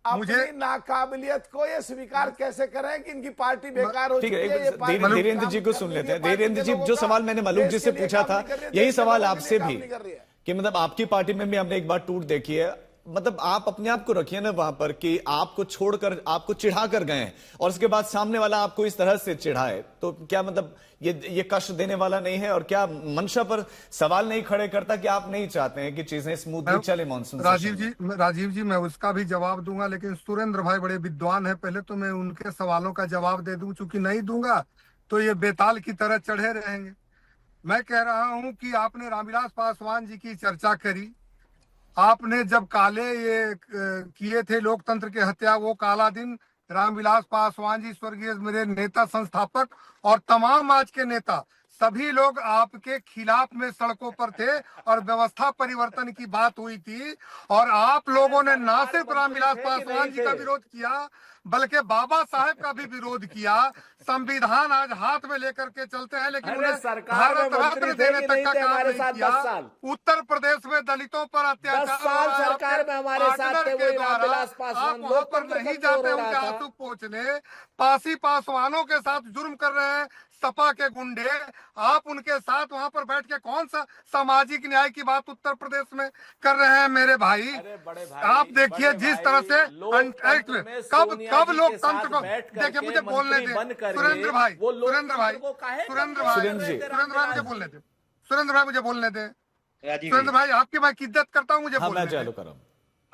अपनी नाकाबिलियत को ये स्वीकार कैसे करें कि इनकी पार्टी बेकार हो चुकी है? धीरेन्द्र जी को सुन लेते हैं। धीरेन्द्र जी, जो सवाल मैंने मल्लुक जी से पूछा था, यही सवाल आपसे भी, कि मतलब आपकी पार्टी में भी हमने एक बार टूट देखी है, मतलब आप अपने आप को रखिए ना वहां पर कि आपको छोड़कर, आपको चिढ़ा कर गए और उसके बाद सामने वाला आपको इस तरह से चिढ़ाए, तो क्या मतलब ये कष्ट देने वाला नहीं है? और क्या मंशा पर सवाल नहीं खड़े करता कि आप नहीं चाहते हैं कि चीजें स्मूथली चले मॉनसून? राजीव जी मैं उसका भी जवाब दूंगा, लेकिन सुरेंद्र भाई बड़े विद्वान है, पहले तो मैं उनके सवालों का जवाब दे दूं। चूंकि नहीं दूंगा तो ये बेताल की तरह चढ़े रहेंगे। मैं कह रहा हूं कि आपने रामविलास पासवान जी की चर्चा करी, आपने जब काले ये किए थे लोकतंत्र के हत्या, वो काला दिन रामविलास पासवान जी स्वर्गीय मेरे नेता, संस्थापक और तमाम आज के नेता सभी लोग आपके खिलाफ में सड़कों पर थे और व्यवस्था परिवर्तन की बात हुई थी। और आप लोगों ने ना सिर्फ रामविलास पासवान जी का विरोध किया, बल्कि बाबा साहेब का भी विरोध किया। संविधान आज हाथ में लेकर के चलते हैं, लेकिन उन्हें सरकार में भारत रत्न देने तक का काम नहीं किया। उत्तर प्रदेश में दलितों पर अत्याचार सरकार में हमारे साथ थे, वही रामविलास पासवान वहां पर नहीं जाते, उनके आंसू पोंछने। पासी पासवानों के साथ जुर्म कर रहे हैं सपा के गुंडे, आप उनके साथ वहां पर बैठ के कौन सा सामाजिक न्याय की बात उत्तर प्रदेश में कर रहे हैं मेरे भाई? आप देखिए जिस तरह से कब लोकतंत्र को देखिए, मुझे बोलने दें सुरेंद्र भाई मुझे बोलने दें। सुरेंद्र भाई आपकी मैं इज्जत करता हूँ, मुझे बोलने दें।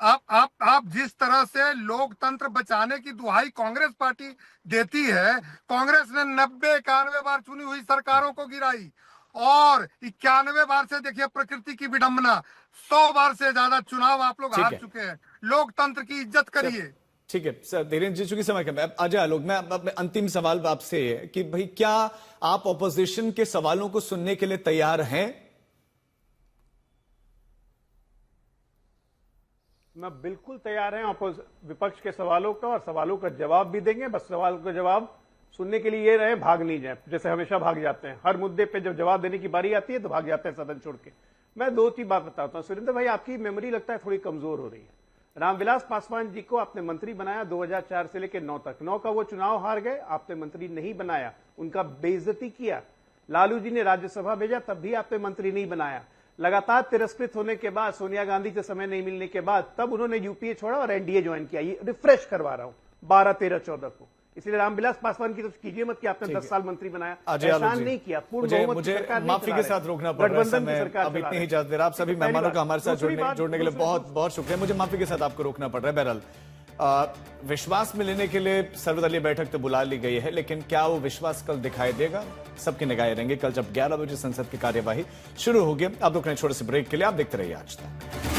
आप जिस तरह से लोकतंत्र बचाने की दुहाई कांग्रेस पार्टी देती है, कांग्रेस ने 90-91 बार चुनी हुई सरकारों को गिराई और 91 बार से देखिए प्रकृति की विडंबना, 100 बार से ज्यादा चुनाव आप लोग हार चुके हैं। लोकतंत्र की इज्जत करिए। ठीक है सर, धीरेन्द्र जी चूंकि समय कम है, अजय आलोक, मैं अपने अंतिम सवाल आपसे है कि भाई क्या आप ऑपोजिशन के सवालों को सुनने के लिए तैयार हैं? मैं बिल्कुल तैयार हैं विपक्ष के सवालों का, और सवालों का जवाब भी देंगे। बस सवाल का जवाब सुनने के लिए ये रहे, भाग नहीं जाए जैसे हमेशा भाग जाते हैं। हर मुद्दे पे जब जवाब देने की बारी आती है तो भाग जाते हैं सदन छोड़ के। मैं 2-3 बात बताता हूं। सुरेंद्र भाई, आपकी मेमोरी लगता है थोड़ी कमजोर हो रही है। रामविलास पासवान जी को आपने मंत्री बनाया 2004 से लेकर 9 तक। 9 का वो चुनाव हार गए, आपने मंत्री नहीं बनाया, उनका बेइज्जती किया। लालू जी ने राज्यसभा भेजा, तब भी आपने मंत्री नहीं बनाया। लगातार तिरस्कृत होने के बाद, सोनिया गांधी से समय नहीं मिलने के बाद, तब उन्होंने यूपीए छोड़ा और एनडीए ज्वाइन किया। ये रिफ्रेश करवा रहा हूं 12, 13, 14 को। इसलिए रामविलास पासवान की तो कीजिए मत कि आपने 10 साल मंत्री बनाया, एहसान नहीं किया। पूर्ण बहुमत की सरकार नहीं माफी के साथ रोकना पड़ रहा है, अब इतनी ही इजाजत दे रहा। आप सभी मेहमानों का हमारे साथ जुड़ने के लिए बहुत बहुत शुक्रिया। मुझे माफी के साथ आपको रोकना पड़ रहा है। बहरहाल विश्वास में लेने के लिए सर्वदलीय बैठक तो बुला ली गई है, लेकिन क्या वो विश्वास कल दिखाई देगा? सबकी निगाहें रहेंगी कल जब 11 बजे संसद की कार्यवाही शुरू होगी। अब रुकने छोटे से ब्रेक के लिए, आप देखते रहिए आज तक।